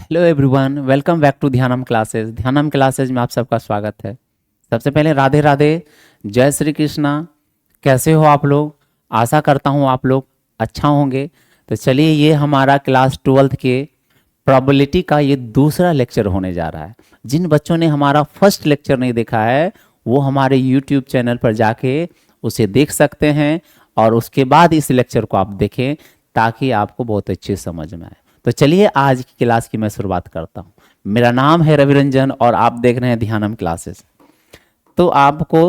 Hello everyone, welcome back to Dhyanam classes. Dhyanam classes में आप सबका स्वागत है। सबसे पहले राधे राधे, जय श्री कृष्णा। कैसे हो आप लोग? आशा करता हूँ आप लोग अच्छा होंगे। तो चलिए, ये हमारा क्लास 12th के प्रोबेबिलिटी का ये दूसरा लेक्चर होने जा रहा है। जिन बच्चों ने हमारा फर्स्ट लेक्चर नहीं देखा है वो हमारे यूट्यूब चैनल पर जाके उसे देख सकते हैं और उसके बाद इस लेक्चर को आप देखें ताकि आपको बहुत अच्छी समझ में आए। तो चलिए, आज की क्लास की मैं शुरुआत करता हूँ। मेरा नाम है रवि रंजन और आप देख रहे हैं ध्यानम क्लासेस। तो आपको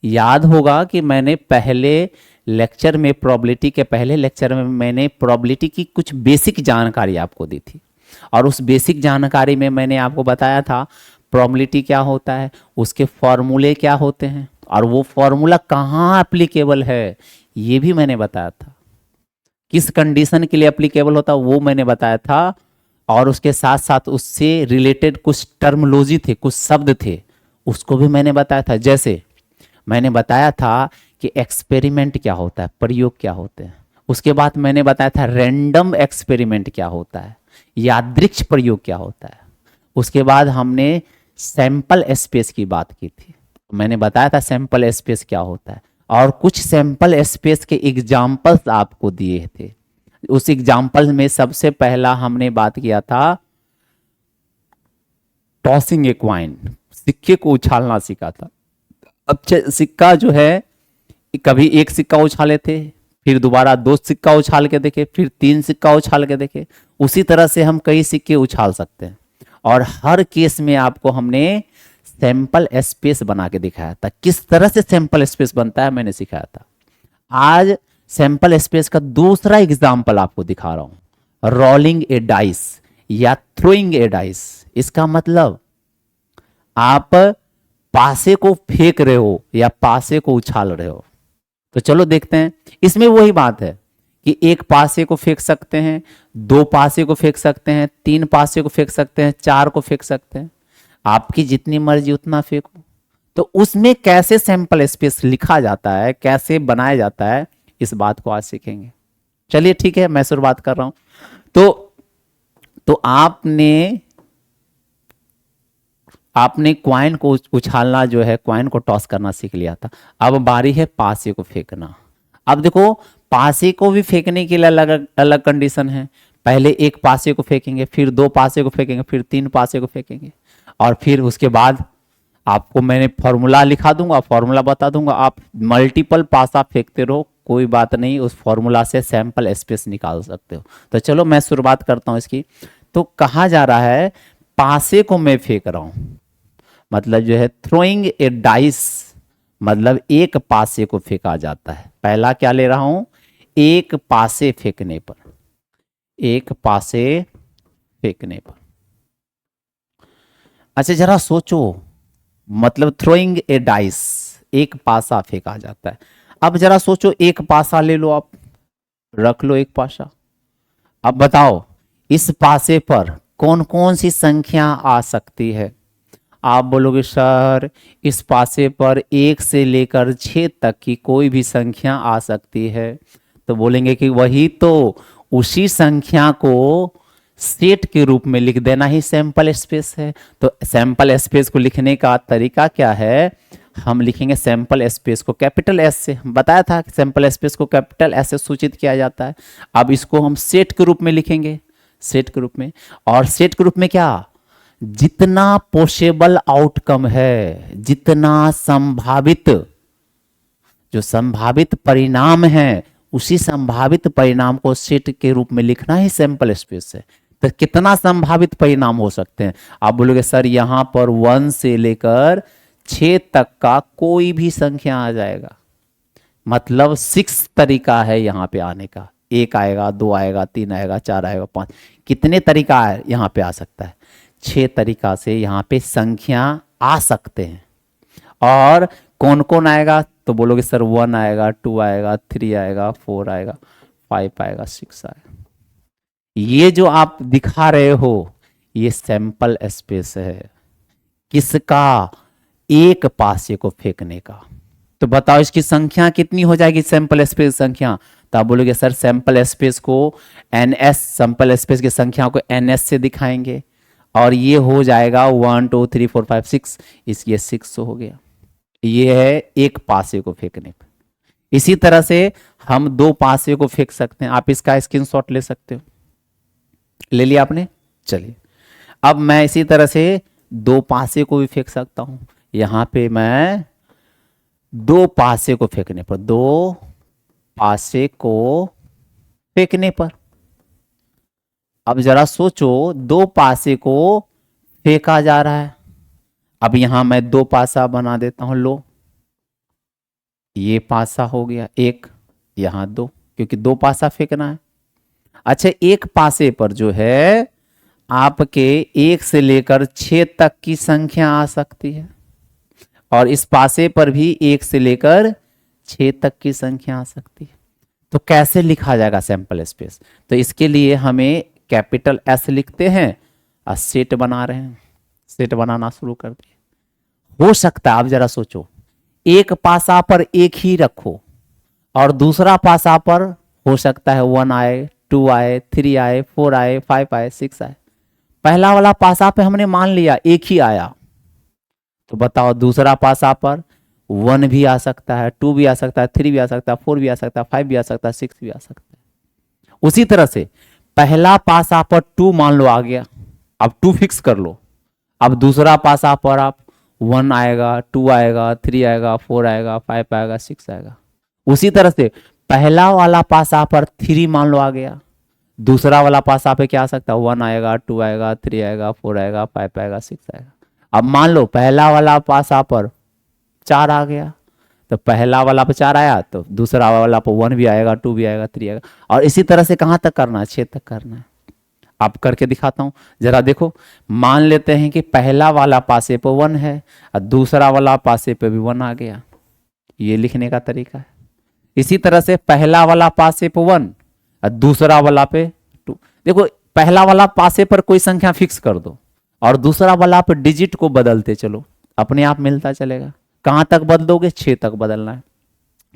याद होगा कि मैंने पहले लेक्चर में प्रोबेबिलिटी के पहले लेक्चर में मैंने प्रोबेबिलिटी की कुछ बेसिक जानकारी आपको दी थी और उस बेसिक जानकारी में मैंने आपको बताया था प्रोबेबिलिटी क्या होता है, उसके फॉर्मूले क्या होते हैं और वो फॉर्मूला कहाँ एप्लीकेबल है ये भी मैंने बताया था। किस कंडीशन के लिए एप्लीकेबल होता है वो मैंने बताया था और उसके साथ साथ उससे रिलेटेड कुछ टर्मोलॉजी थे, कुछ शब्द थे, उसको भी मैंने बताया था। जैसे मैंने बताया था कि एक्सपेरिमेंट क्या होता है, प्रयोग क्या होते हैं। उसके बाद मैंने बताया था रैंडम एक्सपेरिमेंट क्या होता है, यादृच्छ प्रयोग क्या होता है। उसके बाद हमने सैंपल स्पेस की बात की थी। मैंने बताया था सैंपल स्पेस क्या होता है और कुछ सैंपल स्पेस के एग्जाम्पल्स आपको दिए थे। उस एग्जाम्पल में सबसे पहला हमने बात किया था टॉसिंग ए कॉइन, सिक्के को उछालना सीखा था। अब सिक्का जो है, कभी एक सिक्का उछाले थे, फिर दोबारा दो सिक्का उछाल के देखे, फिर तीन सिक्का उछाल के देखे। उसी तरह से हम कई सिक्के उछाल सकते हैं और हर केस में आपको हमने सैंपल स्पेस बना के दिखाया था। किस तरह से सैंपल स्पेस बनता है मैंने सिखाया था। आज सैंपल स्पेस का दूसरा एग्जाम्पल आपको दिखा रहा हूं, रोलिंग ए डाइस या थ्रोइंग ए डाइस। इसका मतलब आप पासे को फेंक रहे हो या पासे को उछाल रहे हो। तो चलो देखते हैं। इसमें वही बात है कि एक पासे को फेंक सकते हैं, दो पासे को फेंक सकते हैं, तीन पासे को फेंक सकते हैं, चार को फेंक सकते हैं। आपकी जितनी मर्जी उतना फेंको। तो उसमें कैसे सैंपल स्पेस लिखा जाता है, कैसे बनाया जाता है, इस बात को आज सीखेंगे। चलिए ठीक है, मैं शुरुआत कर रहा हूं। तो आपने क्वाइन को उछालना जो है, क्वाइन को टॉस करना सीख लिया था। अब बारी है पासे को फेंकना। अब देखो, पासे को भी फेंकने के लिए अलग अलग कंडीशन है। पहले एक पासे को फेंकेंगे, फिर दो पासे को फेंकेंगे, फिर तीन पासे को फेंकेंगे और फिर उसके बाद आपको मैंने फॉर्मूला लिखा दूंगा, फॉर्मूला बता दूंगा। आप मल्टीपल पासा फेंकते रहो, कोई बात नहीं, उस फॉर्मूला से सैंपल स्पेस निकाल सकते हो। तो चलो मैं शुरुआत करता हूं इसकी। तो कहा जा रहा है पासे को मैं फेंक रहा हूं, मतलब जो है थ्रोइंग ए डाइस, मतलब एक पासे को फेंका जाता है। पहला क्या ले रहा हूं, एक पासे फेंकने पर, एक पासे फेंकने पर। अच्छा जरा सोचो, मतलब थ्रोइंग ए डाइस, एक पासा फेंका जाता है। अब जरा सोचो, एक पासा ले लो, आप रख लो एक पासा। अब बताओ इस पासे पर कौन कौन सी संख्या आ सकती है। आप बोलोगे सर इस पासे पर 1 से लेकर 6 तक की कोई भी संख्या आ सकती है। तो बोलेंगे कि वही तो, उसी संख्या को सेट के रूप में लिख देना ही सैंपल स्पेस है। तो सैंपल स्पेस को लिखने का तरीका क्या है, हम लिखेंगे सैंपल स्पेस को कैपिटल एस से। हम बताया था कि सैंपल स्पेस को कैपिटल एस से सूचित किया जाता है। अब इसको हम सेट के रूप में लिखेंगे, सेट के रूप में। और सेट के रूप में क्या, जितना पॉसिबल आउटकम है, जितना संभावित, जो संभावित परिणाम है, उसी संभावित परिणाम को सेट के रूप में लिखना ही सैंपल स्पेस है। तो कितना संभावित परिणाम हो सकते हैं। आप बोलोगे सर यहां पर 1 से लेकर 6 तक का कोई भी संख्या आ जाएगा, मतलब 6 तरीका है यहां पे आने का। 1 आएगा, 2 आएगा, 3 आएगा, 4 आएगा, 5, कितने तरीका है यहां पे आ सकता है। 6 तरीका से यहां पे संख्या आ सकते हैं। और कौन कौन आएगा, तो बोलोगे सर 1 आएगा, 2 आएगा, 3 आएगा, 4 आएगा, 5 आएगा, 6 आएगा। ये जो आप दिखा रहे हो ये सैंपल स्पेस है। किसका, एक पासे को फेंकने का। तो बताओ इसकी संख्या कितनी हो जाएगी, सैंपल स्पेस संख्या। तो आप बोलोगे सर सैंपल स्पेस को NS, सैंपल स्पेस की संख्या को NS से दिखाएंगे। और ये हो जाएगा 1 2 3 4 5 6, इसलिए 6 हो गया। ये है एक पासे को फेंकने पर। इसी तरह से हम दो पासे को फेंक सकते हैं। आप इसका स्क्रीनशॉट ले सकते हो। ले लिया आपने? चलिए, अब मैं इसी तरह से दो पासे को भी फेंक सकता हूं। यहां पे मैं दो पासे को फेंकने पर, दो पासे को फेंकने पर, अब जरा सोचो, दो पासे को फेंका जा रहा है। अब यहां मैं दो पासा बना देता हूं। लो, ये पासा हो गया एक, यहां दो, क्योंकि दो पासा फेंकना है। अच्छा, एक पासे पर जो है आपके 1 से लेकर 6 तक की संख्या आ सकती है, और इस पासे पर भी 1 से लेकर 6 तक की संख्या आ सकती है। तो कैसे लिखा जाएगा सैंपल स्पेस? तो इसके लिए हमें कैपिटल एस लिखते हैं और सेट बना रहे हैं। सेट बनाना शुरू कर दिए। हो सकता है, आप जरा सोचो, एक पासा पर एक ही रखो और दूसरा पासा पर हो सकता है 1 आए, 2 आए, 3 आए, 4 आए, 5 आए, 6 आए। पहला वाला पासा पे हमने मान लिया एक ही आया, तो बताओ दूसरा पासा पर 1 भी आ सकता है, 2 भी आ सकता है, 3 भी आ सकता है, 4 भी आ सकता है, 5 भी आ सकता है, 6 भी आ सकता है। उसी तरह से पहला पासा पर 2 मान लो आ गया, अब 2 फिक्स कर लो। अब दूसरा पासा पर आप 1 आएगा, 2 आएगा, 3 आएगा, 4 आएगा, 5 आएगा, 6 आएगा। उसी तरह से पहला वाला पासा पर 3 मान लो आ गया, दूसरा वाला पासा पे क्या आ सकता है? 1 आएगा, 2 आएगा, 3 आएगा, 4 आएगा, 5 आएगा, 6 आएगा। अब मान लो पहला वाला पासा पर 4 आ गया, तो पहला वाला पर 4 आया तो दूसरा वाला पर 1 भी आएगा, 2 भी आएगा, 3 आएगा, और इसी तरह से कहां तक करना है? 6 तक करना है। आप करके दिखाता हूं, जरा देखो। मान लेते हैं कि पहला वाला पासे पर 1 है और दूसरा वाला पासे पे भी 1 आ गया। ये लिखने का तरीका है। इसी तरह से पहला वाला पासे पे 1 और दूसरा वाला पे 2। देखो, पहला वाला पासे पर कोई संख्या फिक्स कर दो और दूसरा वाला पे डिजिट को बदलते चलो, अपने आप मिलता चलेगा। कहां तक बदलोगे? 6 तक बदलना है।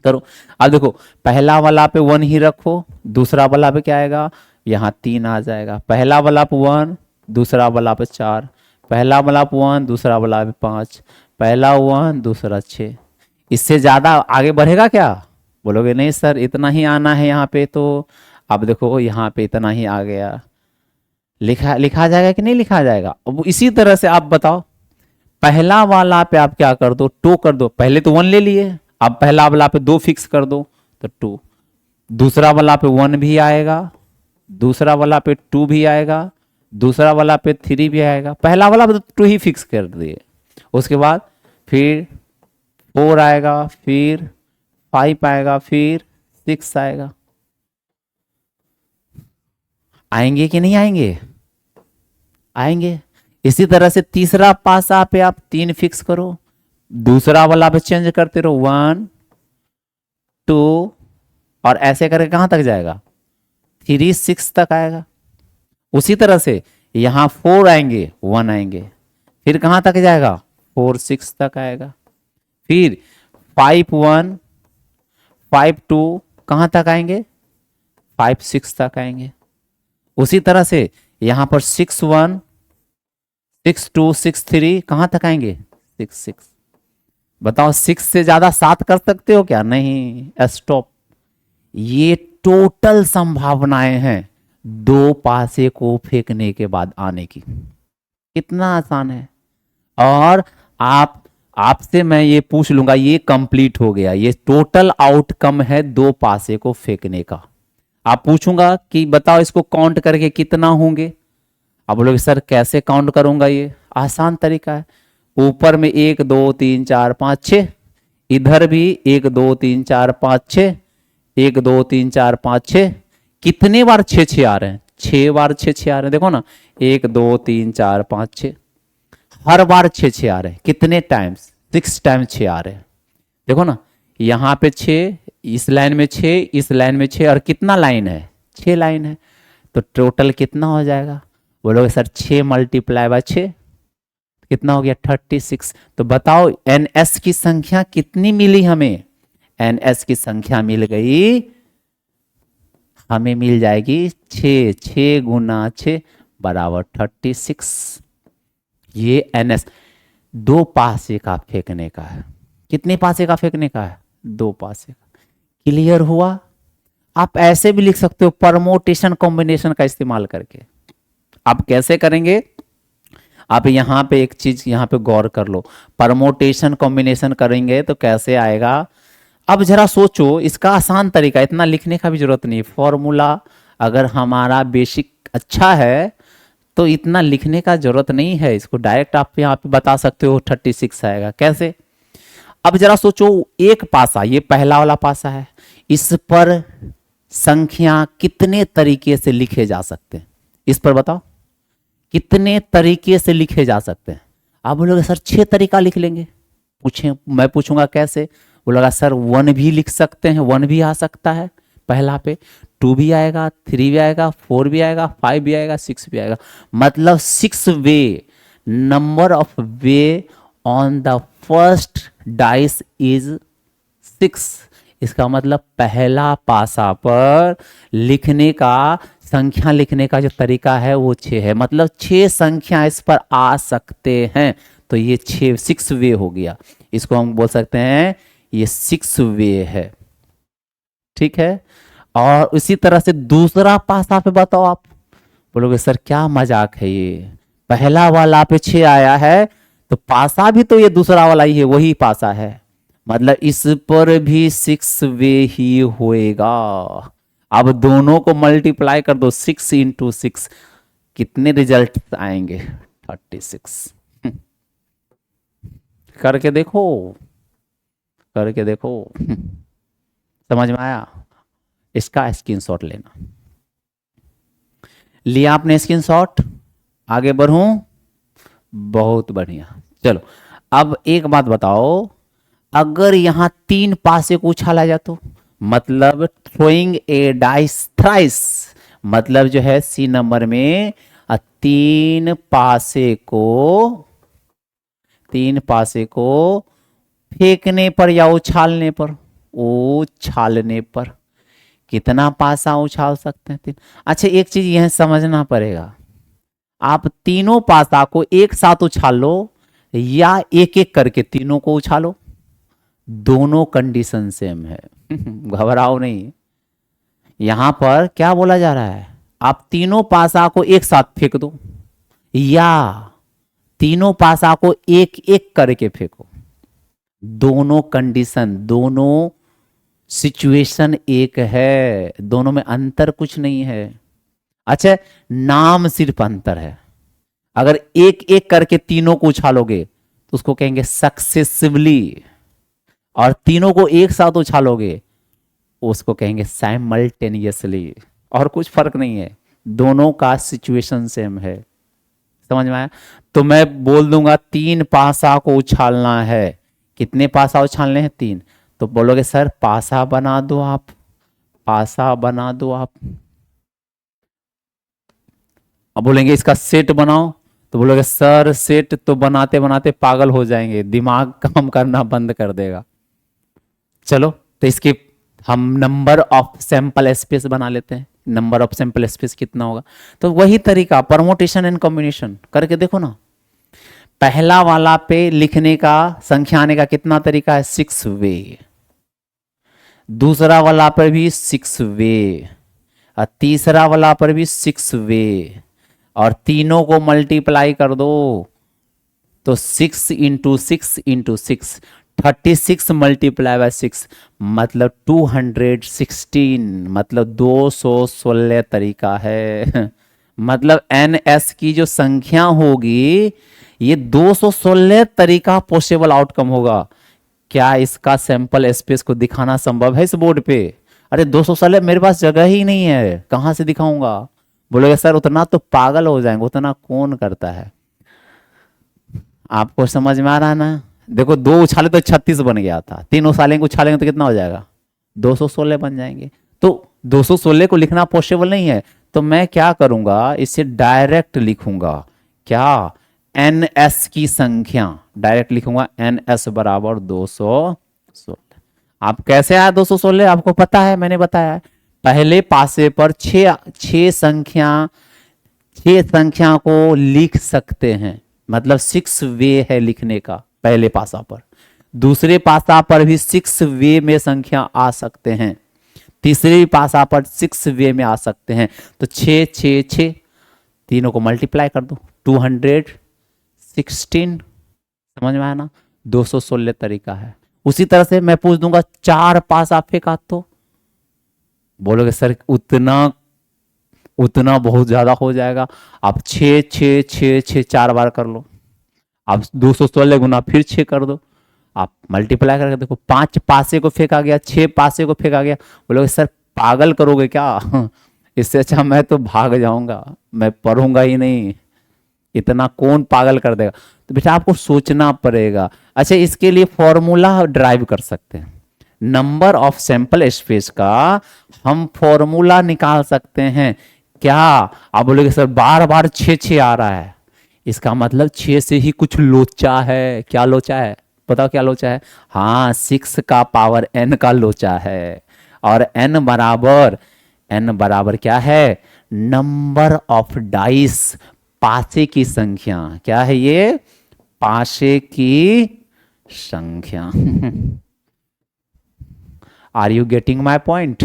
करो। अब देखो, पहला वाला पे 1 ही रखो, दूसरा वाला पे क्या आएगा? यहां 3 आ जाएगा। पहला वाला पे 1, दूसरा वाला पे 4, पहला वाला पे 1, दूसरा वाला पे 5, पहला 1, दूसरा 6। इससे ज्यादा आगे बढ़ेगा क्या? बोलोगे नहीं सर, इतना ही आना है यहाँ पे। तो अब देखो, यहाँ पे इतना ही आ गया। लिखा जाएगा कि नहीं लिखा जाएगा? अब इसी तरह से आप बताओ, पहला वाला पे आप क्या कर दो? 2 कर दो। पहले तो 1 ले लिए, अब पहला वाला पे 2 फिक्स कर दो तो 2। दूसरा वाला पे 1 भी आएगा, दूसरा वाला पे 2 भी आएगा, दूसरा वाला पे 3 भी आएगा। पहला वाला पे तो 2 ही फिक्स कर दिए। उसके बाद फिर 4 आएगा, फिर 5 आएगा, फिर 6 आएगा। आएंगे कि नहीं आएंगे? आएंगे। इसी तरह से तीसरा पासा पे आप 3 फिक्स करो, दूसरा वाला पे चेंज करते रहो, 1 2, और ऐसे करके कहां तक जाएगा? 3 6 तक आएगा। उसी तरह से यहां 4 आएंगे, 1 आएंगे, फिर कहां तक जाएगा? 4 6 तक आएगा। फिर 5 1 5 2 कहां तक आएंगे? 5 6 तक आएंगे। उसी तरह से यहां पर 6 1 6 2 6 3 कहां तक आएंगे? 6 6। बताओ, 6 से ज्यादा 7 कर सकते हो क्या? नहीं, स्टॉप। ये टोटल संभावनाएं हैं दो पासे को फेंकने के बाद आने की। कितना आसान है। और आपसे मैं ये पूछ लूंगा, ये कंप्लीट हो गया, ये टोटल आउटकम है दो पासे को फेंकने का। आप पूछूंगा कि बताओ इसको काउंट करके कितना होंगे। आप बोलोगे सर कैसे काउंट करूंगा? ये आसान तरीका है। ऊपर में 1 2 3 4 5 6, इधर भी 1 2 3 4 5 6, 1 2 3 4 5 6। कितने बार 6 6 आ रहे हैं? 6 बार 6 6 आ रहे हैं। देखो ना, 1 2 3 4 5 6, हर बार 6 6 आ रहे हैं। कितने टाइम्स? 6 टाइम्स 6 आ रहे हैं। देखो ना, यहां पे 6, इस लाइन में 6, इस लाइन में 6, और कितना लाइन है? 6 लाइन है। तो टोटल कितना हो जाएगा? बोलोगे सर 6 मल्टीप्लाई बाय 6 कितना हो गया? 36। तो बताओ एनएस की संख्या कितनी मिली हमें? एनएस की संख्या मिल गई, हमें मिल जाएगी 6। 6 गुना 6 बराबर 36। ये NS, दो पासे का फेंकने का है। कितने पासे का फेंकने का है? दो पासे का। क्लियर हुआ? आप ऐसे भी लिख सकते हो परमोटेशन कॉम्बिनेशन का इस्तेमाल करके। आप कैसे करेंगे? आप यहां पे एक चीज यहां पे गौर कर लो, परमोटेशन कॉम्बिनेशन करेंगे तो कैसे आएगा। अब जरा सोचो, इसका आसान तरीका, इतना लिखने का भी जरूरत नहीं। फॉर्मूला अगर हमारा बेसिक अच्छा है तो इतना लिखने का जरूरत नहीं है, इसको डायरेक्ट आप यहाँ पे बता सकते हो 36 आएगा। कैसे? अब जरा सोचो, एक पासा, ये पहला वाला पासा है, इस पर संख्या कितने तरीके से लिखे जा सकते हैं? इस पर बताओ कितने तरीके से लिखे जा सकते हैं? आप बोलोगे सर 6 तरीका लिख लेंगे। मैं पूछूंगा कैसे? बोलेगा सर 1 भी लिख सकते हैं, 1 भी आ सकता है पहला पे, 2 भी आएगा, 3 भी आएगा, 4 भी आएगा, 5 भी आएगा, 6 भी आएगा। मतलब 6 way, number of way on the first dice is 6। इसका मतलब पहला पासा पर लिखने का, संख्या लिखने का जो तरीका है वो 6 है। मतलब 6 संख्या इस पर आ सकते हैं, तो ये 6 वे हो गया। इसको हम बोल सकते हैं ये 6 वे है। ठीक है। और उसी तरह से दूसरा पासा पे बताओ। आप बोलोगे सर क्या मजाक है ये, पहला वाला पे 6 आया है तो पासा भी तो ये दूसरा वाला ही है, वही पासा है। मतलब इस पर भी 6 वे ही होएगा। अब दोनों को मल्टीप्लाई कर दो, 6 इंटू 6, कितने रिजल्ट आएंगे? 36। करके देखो, करके देखो। समझ में आया? इसका स्क्रीनशॉट लेना। लिया आपने स्क्रीनशॉट? आगे बढ़ूं? बहुत बढ़िया। चलो अब एक बात बताओ, अगर यहां 3 पासे को उछाला जाए तो, मतलब थ्रोइंग ए डाइस थ्राइस, मतलब जो है सी नंबर में 3 पासे को फेंकने पर या उछालने पर, उछालने पर कितना पासा उछाल सकते हैं? 3। अच्छा एक चीज यह समझना पड़ेगा, आप तीनों पासा को एक साथ उछाल लो या एक एक करके तीनों को उछालो, दोनों कंडीशन सेम है। घबराओ नहीं। यहां पर क्या बोला जा रहा है, आप तीनों पासा को एक साथ फेंक दो या तीनों पासा को एक एक करके फेंको, दोनों कंडीशन, दोनों सिचुएशन एक है, दोनों में अंतर कुछ नहीं है। अच्छा नाम सिर्फ अंतर है। अगर एक एक करके तीनों को उछालोगे तो उसको कहेंगे सक्सेसिवली, और तीनों को एक साथ उछालोगे उसको कहेंगे साइमल्टेनियसली। और कुछ फर्क नहीं है, दोनों का सिचुएशन सेम है। समझ में आया? तो मैं बोल दूंगा 3 पासा को उछालना है। कितने पासा उछालने हैं? 3। तो बोलोगे सर पासा बना दो आप, पासा बना दो आप। अब बोलेंगे इसका सेट बनाओ, तो बोलोगे सर सेट तो बनाते बनाते पागल हो जाएंगे, दिमाग काम करना बंद कर देगा। चलो तो इसके हम नंबर ऑफ सैंपल स्पेस बना लेते हैं। नंबर ऑफ सैंपल स्पेस कितना होगा? तो वही तरीका परमुटेशन एंड कॉम्बिनेशन करके देखो ना। पहला वाला पे लिखने का, संख्या आने का कितना तरीका है? 6 वे। दूसरा वाला पर भी 6 वे, और तीसरा वाला पर भी 6 वे, और तीनों को मल्टीप्लाई कर दो तो 6 इंटू 6 इंटू 6, 36 मल्टीप्लाई बाय 6 मतलब 216, मतलब 216 तरीका है। मतलब NS की जो संख्या होगी ये 216 तरीका पॉसिबल आउटकम होगा। क्या इसका सैंपल स्पेस को दिखाना संभव है इस बोर्ड पे? अरे 216 मेरे पास जगह ही नहीं है, कहां से दिखाऊंगा? बोलोगे सर उतना तो पागल हो जाएंगे, उतना कौन करता है? आपको समझ में आ रहा है ना? देखो 2 उछाले तो 36 बन गया था, 3 उछालेंगे उछालेंगे तो कितना हो जाएगा? 216 बन जाएंगे। तो 216 को लिखना पॉसिबल नहीं है, तो मैं क्या करूंगा, इसे डायरेक्ट लिखूंगा। क्या? NS की संख्या डायरेक्ट लिखूंगा, NS बराबर 216। आप कैसे आया 216? आपको पता है, मैंने बताया। पहले पासे पर 6 संख्या को लिख सकते हैं। मतलब 6 वे है लिखने का पहले पासा पर, दूसरे पासा पर भी 6 वे में संख्या आ सकते हैं, तीसरे पासा पर 6 वे में आ सकते हैं। तो 6 6 6 तीनों को मल्टीप्लाई कर दो, 216। समझ में आया ना? 216 तरीका है। उसी तरह से मैं पूछ दूंगा 4 पासा फेंका तो बोलोगे सर उतना उतना बहुत ज्यादा हो जाएगा। आप 6 6 6 6 4 बार कर लो, आप 216 गुना फिर 6 कर दो, आप मल्टीप्लाई करके देखो। 5 पासे को फेंका गया, 6 पासे को फेंका गया, बोलोगे सर पागल करोगे क्या? इससे अच्छा मैं तो भाग जाऊंगा, मैं पढ़ूंगा ही नहीं, इतना कौन पागल कर देगा। तो बेटा आपको सोचना पड़ेगा। अच्छा इसके लिए फॉर्मूला ड्राइव कर सकते हैं, नंबर ऑफ सैंपल स्पेस का हम फॉर्मूला निकाल सकते हैं। क्या आप बोलोगे सर बार बार 6 6 आ रहा है, इसका मतलब 6 से ही कुछ लोचा है। क्या लोचा है बताओ, क्या लोचा है? हाँ 6 का पावर n का लोचा है। और n बराबर क्या है? नंबर ऑफ डाइस, पासे की संख्या। क्या है ये? पासे की संख्या। Are you getting my point?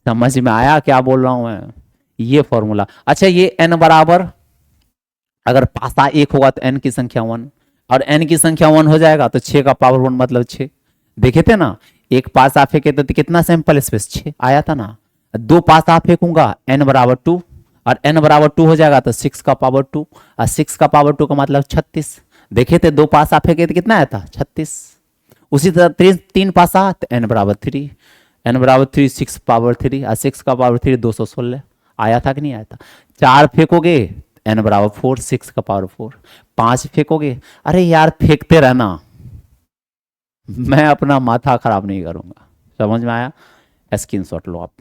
समझ में आया क्या बोल रहा हूं मैं? ये फॉर्मूला। अच्छा ये n बराबर, अगर पासा 1 होगा तो n की संख्या 1, और n की संख्या 1 हो जाएगा तो 6 का पावर 1 मतलब 6। देखे थे ना, एक पासा फेंके तो कितना सैंपल स्पेस? 6 आया था ना। 2 पासा फेंकूंगा n बराबर 2, और n बराबर 2 हो जाएगा तो 6 का पावर 2, और 6 का पावर 2 का मतलब 36। देखे थे 2 पासा फेंके तो कितना आया था? 36। उसी तरह 3 पासा तो n बराबर 3, n बराबर 3, 6 पावर 3, और 6 का पावर 3 216। आया था कि नहीं आया था? 4 फेंकोगे n बराबर 4, 6 का पावर 4। 5 फेंकोगे, अरे यार फेंकते रहना, मैं अपना माथा खराब नहीं करूंगा। समझ में आया? स्क्रीनशॉट लो आप।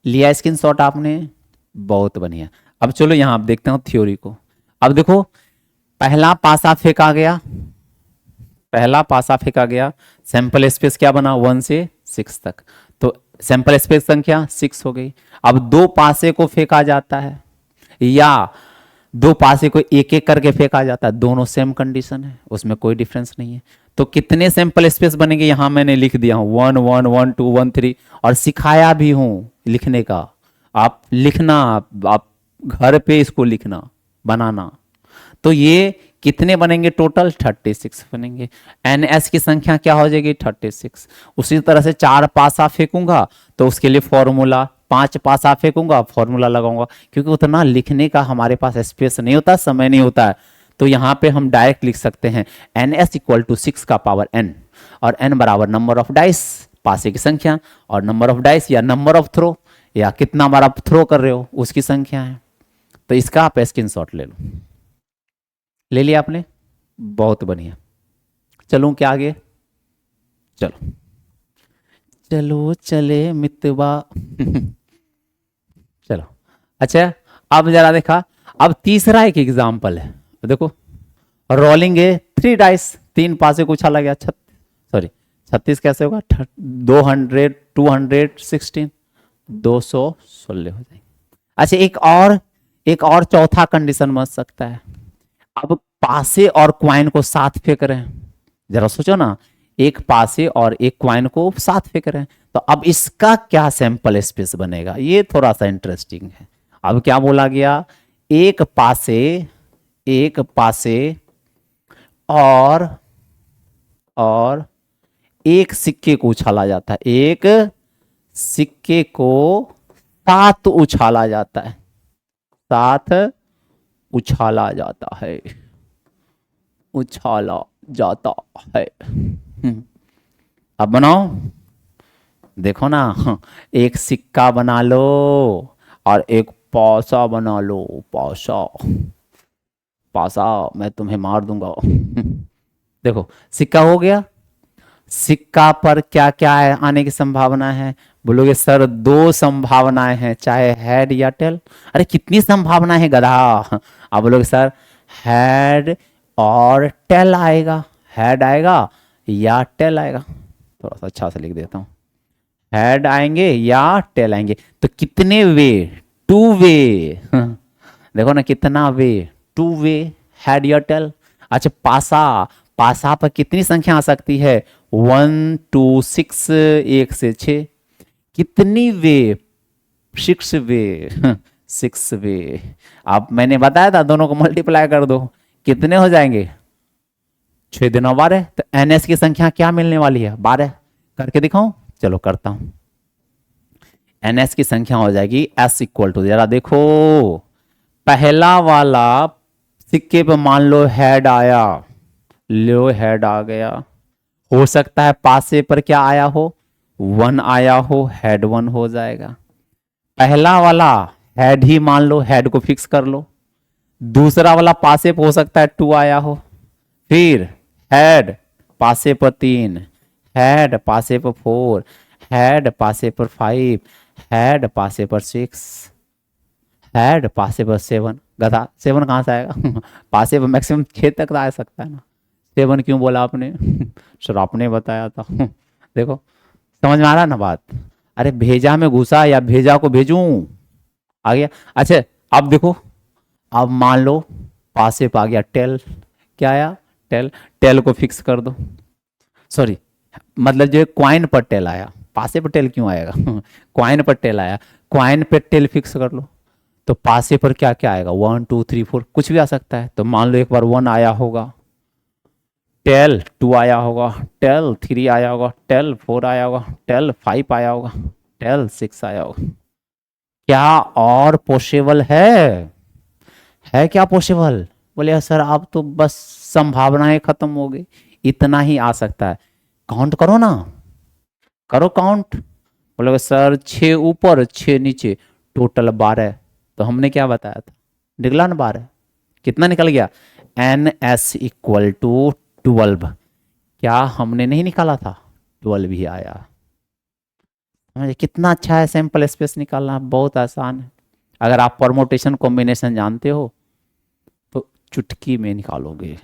लिया स्क्रीनशॉट आपने? बहुत बढ़िया। अब चलो यहां आप देखते हो थ्योरी को। अब देखो पहला पासा फेंका गया, पहला पासा फेंका गया, सैंपल स्पेस क्या बना? 1 से 6 तक, तो सैंपल स्पेस संख्या 6 हो गई। अब 2 पासे को फेंका जाता है, या 2 पासे को एक एक करके फेंका जाता है, दोनों सेम कंडीशन है, उसमें कोई डिफरेंस नहीं है। तो कितने सैंपल स्पेस बनेंगे यहां मैंने लिख दिया हूं, 1 1 1 2 1 3, और सिखाया भी हूं लिखने का। आप लिखना, आप घर पे इसको लिखना, बनाना। तो ये कितने बनेंगे टोटल? 36 बनेंगे। एनएस की संख्या क्या हो जाएगी? 36। उसी तरह से 4 पासा फेंकूंगा तो उसके लिए फॉर्मूला, 5 पासा फेंकूंगा फॉर्मूला लगाऊंगा, क्योंकि उतना लिखने का हमारे पास स्पेस नहीं होता, समय नहीं होता है। तो यहाँ पे हम डायरेक्ट लिख सकते हैं एनएस इक्वल टू 6 का पावर n, और n बराबर नंबर ऑफ डाइस, पासे की संख्या, और नंबर ऑफ डाइस या नंबर ऑफ थ्रो, या कितना बार आप थ्रो कर रहे हो उसकी संख्या है। तो इसका आप स्क्रीनशॉट ले लो। ले लिया आपने? बहुत बढ़िया। चलूं क्या आगे? चलो चलो चले मितवा। चलो अच्छा, अब जरा देखा, अब तीसरा एक एग्जाम्पल है। देखो रोलिंग है 3 डाइस, 3 पासे को उछाला गया, 36 कैसे होगा? 200 216 216 हो जाएंगे। अच्छा एक और चौथा कंडीशन बन सकता है। अब पासे और क्वाइन को साथ फेंक रहे हैं, जरा सोचो ना, एक पासे और एक क्वाइन को साथ फेंक रहे हैं, तो अब इसका क्या सैंपल स्पेस बनेगा? ये थोड़ा सा इंटरेस्टिंग है। अब क्या बोला गया? एक पासे और एक सिक्के को उछाला जाता है, एक सिक्के को 7 उछाला जाता है, 7 उछाला जाता है, उछाला जाता है। अब बनाओ, देखो ना, एक सिक्का बना लो और एक पासा बना लो, पासा पासा, मैं तुम्हें मार दूंगा। देखो सिक्का हो गया, सिक्का पर क्या क्या है आने की संभावना है? बोलोगे सर 2 संभावनाएं हैं, चाहे हेड या टेल। अरे कितनी संभावना है गधा? आप बोलोगे सर हेड और टेल आएगा, हेड आएगा या टेल आएगा। थोड़ा सा अच्छा से लिख देता हूं, हेड आएंगे या टेल आएंगे। तो कितने वे? 2 वे। देखो ना कितना वे, 2 वे, हेड या टेल। अच्छा पासा, पासा पर कितनी संख्या आ सकती है? 1 2 6, 1 से 6। कितनी वे? 6 वे। 6 वे। अब मैंने बताया था दोनों को मल्टीप्लाई कर दो, कितने हो जाएंगे? 6 × 12। तो एनएस की संख्या क्या मिलने वाली है? 12। करके दिखाऊं? चलो करता हूं। एनएस की संख्या हो जाएगी एस इक्वल टू, जरा देखो, पहला वाला सिक्के पे मान लो हेड आया, लो हेड आ गया, हो सकता है पासे पर क्या आया हो? 1 आया हो, हेड 1 हो जाएगा। पहला वाला हेड ही मान लो, हेड को फिक्स कर लो। दूसरा वाला पासे पर हो सकता है 2 आया हो, फिर हेड पासे पर 3, हेड पासे पर 4, हेड पासे पर 5, हेड पासे पर 6, हेड पासे पर 7। गधा 7 कहाँ से आएगा? पासे पर मैक्सिमम 6 तक आ सकता है ना। 7 क्यों बोला आपने? सर आपने बताया था। देखो समझ में आ रहा ना बात? अरे भेजा में घुसा या भेजा को भेजूं, आ गया। अच्छा अब देखो, अब मान लो पासे पर आ गया टेल, क्या आया? टेल। टेल को फिक्स कर दो, सॉरी मतलब जो क्वाइन पर टेल आया, पासे पर टेल क्यों आएगा? क्वाइन पर टेल आया, क्वाइन पे टेल फिक्स कर लो। तो पासे पर क्या क्या आएगा? 1 2 3 4, कुछ भी आ सकता है। तो मान लो एक बार 1 आया होगा, टेल 2 आया होगा, टेल 3 आया होगा, टेल 4 आया होगा, टेल 5 आया होगा, टेल 6 आया होगा। क्या और पॉसिबल है क्या पॉसिबल? बोले सर आप तो बस संभावनाएं खत्म हो गई, इतना ही आ सकता है। काउंट करो ना, करो काउंट। बोले सर 6 ऊपर 6 नीचे, टोटल 12। तो हमने क्या बताया था? निकला ना 12। कितना निकल गया? N S equal to 12। क्या हमने नहीं निकाला था? 12 ही आया। कितना अच्छा है, सैंपल स्पेस निकालना बहुत आसान है। अगर आप परमोटेशन कॉम्बिनेशन जानते हो तो चुटकी में निकालोगे।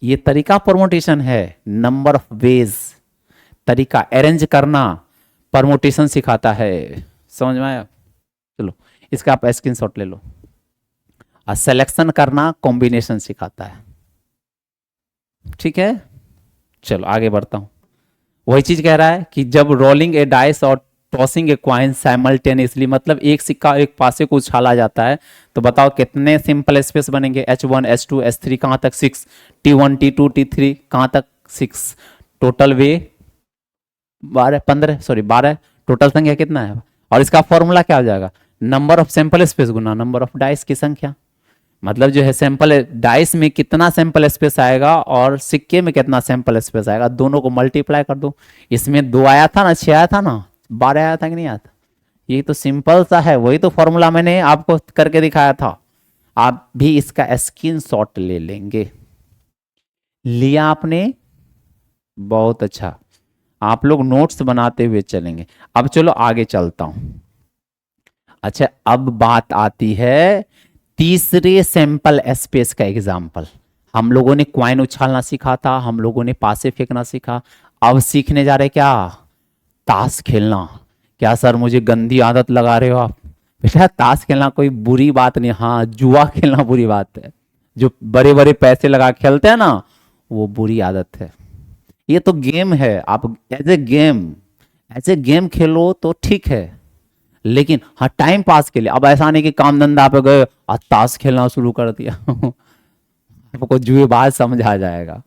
ये तरीका परमोटेशन है, नंबर ऑफ वेज, तरीका अरेंज करना परमोटेशन सिखाता है। समझ में आया? चलो इसका आप स्क्रीनशॉट ले लो। सिलेक्शन करना कॉम्बिनेशन सिखाता है। ठीक है, चलो आगे बढ़ता हूं। वही चीज कह रहा है कि जब रोलिंग ए डाइस और टॉसिंग ए क्वाइन साइमल्टेनियसली, मतलब एक सिक्का एक पासे को उछाला जाता है, तो बताओ कितने सिंपल स्पेस बनेंगे? H1 H2 H3 कहां तक? 6। T1 T2 T3 कहां तक? 6। टोटल वे 12, 15, सॉरी 12। टोटल संख्या कितना है? और इसका फॉर्मूला क्या हो जाएगा? Number of sample space Guna number of dice की संख्या। मतलब जो है सैंपल डाइस में कितना सैंपल स्पेस आएगा और सिक्के में कितना सैंपल स्पेस आएगा, दोनों को मल्टीप्लाई कर दो। इसमें 2 आया था ना, 6 आया था ना, 12 आया था कि नहीं आया था? ये तो सिंपल सा है, वही तो फॉर्मूला मैंने आपको करके दिखाया था। आप भी इसका स्क्रीनशॉट ले लेंगे। लिया आपने? बहुत अच्छा, आप लोग नोट्स बनाते हुए चलेंगे। अब चलो आगे चलता हूं। अच्छा अब बात आती है तीसरे सैंपल स्पेस का एग्जाम्पल। हम लोगों ने क्वाइन उछालना सीखा था, हम लोगों ने पासे फेंकना सीखा। अब सीखने जा रहे क्या? ताश खेलना। क्या सर मुझे गंदी आदत लगा रहे हो आप? बेटा ताश खेलना कोई बुरी बात नहीं, हाँ जुआ खेलना बुरी बात है। जो बड़े बड़े पैसे लगा खेलते हैं ना, वो बुरी आदत है। ये तो गेम है, आप एज ए गेम खेलो तो ठीक है, लेकिन हाँ टाइम पास के लिए। अब ऐसा नहीं कि काम धंधा पे गए और ताश खेलना शुरू कर दिया। आपको जुएबाज समझ आ जाएगा।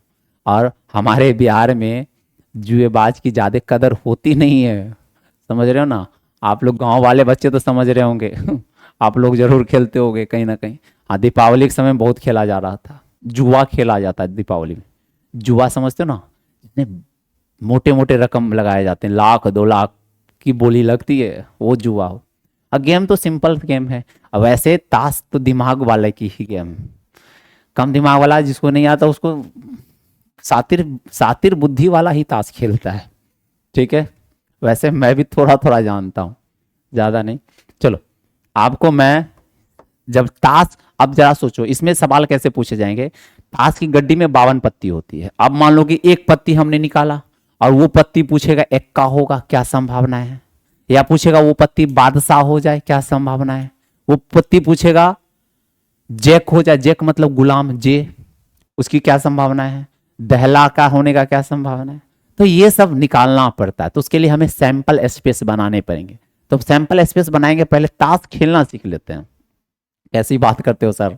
और हमारे बिहार में जुएबाज की ज्यादा कदर होती नहीं है, समझ रहे हो ना? आप लोग गांव वाले बच्चे तो समझ रहे होंगे। आप लोग जरूर खेलते होंगे कहीं ना कहीं। हाँ दीपावली के समय बहुत खेला जा रहा था, जुआ खेला जाता है दीपावली में। जुआ समझते हो ना? जितने मोटे मोटे रकम लगाए जाते हैं, 1 लाख 2 लाख की बोली लगती है, वो जुआ हो। अब गेम तो सिंपल गेम है। अब वैसे ताश तो दिमाग वाले की ही गेम, कम दिमाग वाला जिसको नहीं आता उसको सातिर सातिर बुद्धि वाला ही ताश खेलता है। ठीक है, वैसे मैं भी थोड़ा थोड़ा जानता हूँ, ज्यादा नहीं। चलो आपको मैं जब ताश, अब जरा सोचो इसमें सवाल कैसे पूछे जाएंगे। ताश की गड्डी में 52 पत्ती होती है। अब मान लो कि एक पत्ती हमने निकाला और वो पत्ती पूछेगा एक्का होगा, क्या संभावना है? या पूछेगा वो पत्ती बादशाह हो जाए, क्या संभावना है? वो पत्ती पूछेगा जैक हो जाए, जैक मतलब गुलाम, जे, उसकी क्या संभावना है, दहला का होने का क्या संभावना है। तो ये सब निकालना पड़ता है, तो उसके लिए हमें सैंपल स्पेस बनाने पड़ेंगे। तो सैंपल स्पेस बनाएंगे, पहले ताश खेलना सीख लेते हैं। कैसी बात करते हो सर,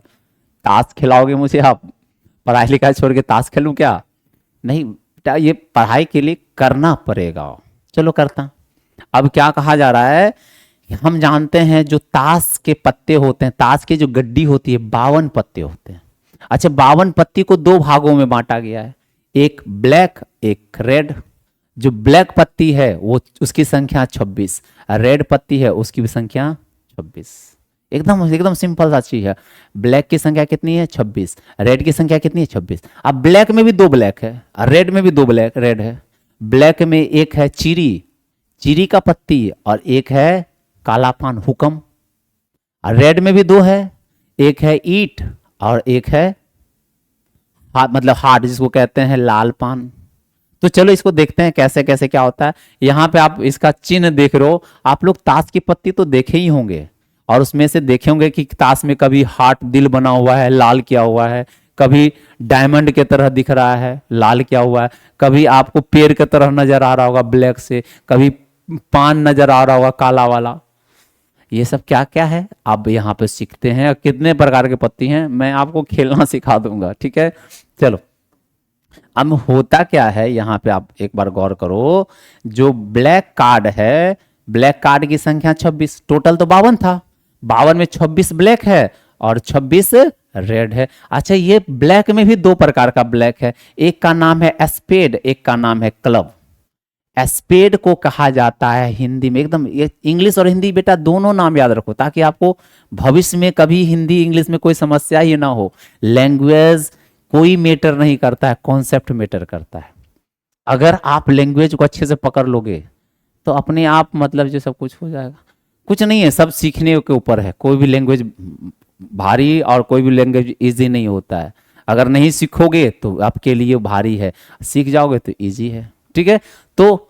ताश खिलाओगे मुझे आप, पढ़ाई लिखाई छोड़ के ताश खेलूं क्या? नहीं बेटा, ये पढ़ाई के लिए करना पड़ेगा। चलो करता। अब क्या कहा जा रहा है, हम जानते हैं जो ताश के पत्ते होते हैं, ताश की जो गड्डी होती है 52 पत्ते होते हैं। अच्छा, 52 पत्ती को दो भागों में बांटा गया है, एक ब्लैक एक रेड। जो ब्लैक पत्ती है वो उसकी संख्या 26, रेड पत्ती है उसकी भी संख्या 26। एकदम एकदम सिंपल सा चीज है। ब्लैक की संख्या कितनी है? 26। रेड की संख्या कितनी है? 26। अब ब्लैक में भी दो ब्लैक है, रेड में भी दो ब्लैक रेड है। ब्लैक में एक है चीरी, चीरी का पत्ती, और एक है काला पान हुक्म। और रेड में भी दो है, एक है ईट और एक है मतलब हार्ट, जिसको कहते हैं लाल पान। तो चलो इसको देखते हैं कैसे कैसे क्या होता है। यहाँ पे आप इसका चिन्ह देख रहे हो, आप लोग ताश की पत्ती तो देखे ही होंगे, और उसमें से देखे होंगे कि ताश में कभी हार्ट दिल बना हुआ है, लाल किया हुआ है, कभी डायमंड की तरह दिख रहा है, लाल किया हुआ है, कभी आपको पेड़ की तरह नजर आ रहा होगा ब्लैक से, कभी पान नजर आ रहा होगा काला वाला। ये सब क्या क्या है आप यहाँ पे सीखते हैं, और कितने प्रकार के पत्ती हैं मैं आपको खेलना सिखा दूंगा, ठीक है। चलो, अब होता क्या है यहाँ पे आप एक बार गौर करो, जो ब्लैक कार्ड है, ब्लैक कार्ड की संख्या 26, टोटल तो 52 था, 52 में 26 ब्लैक है और 26 रेड है। अच्छा, ये ब्लैक में भी दो प्रकार का ब्लैक है, एक का नाम है स्पेड, एक का नाम है क्लब। स्पेड को कहा जाता है हिंदी में, एकदम इंग्लिश और हिंदी बेटा दोनों नाम याद रखो, ताकि आपको भविष्य में कभी हिंदी इंग्लिश में कोई समस्या ही ना हो। लैंग्वेज कोई मैटर नहीं करता है, कॉन्सेप्ट मैटर करता है। अगर आप लैंग्वेज को अच्छे से पकड़ लोगे तो अपने आप मतलब जो सब कुछ हो जाएगा। कुछ नहीं है, सब सीखने के ऊपर है। कोई भी लैंग्वेज भारी और कोई भी लैंग्वेज इजी नहीं होता है। अगर नहीं सीखोगे तो आपके लिए भारी है, सीख जाओगे तो इजी है, ठीक है। तो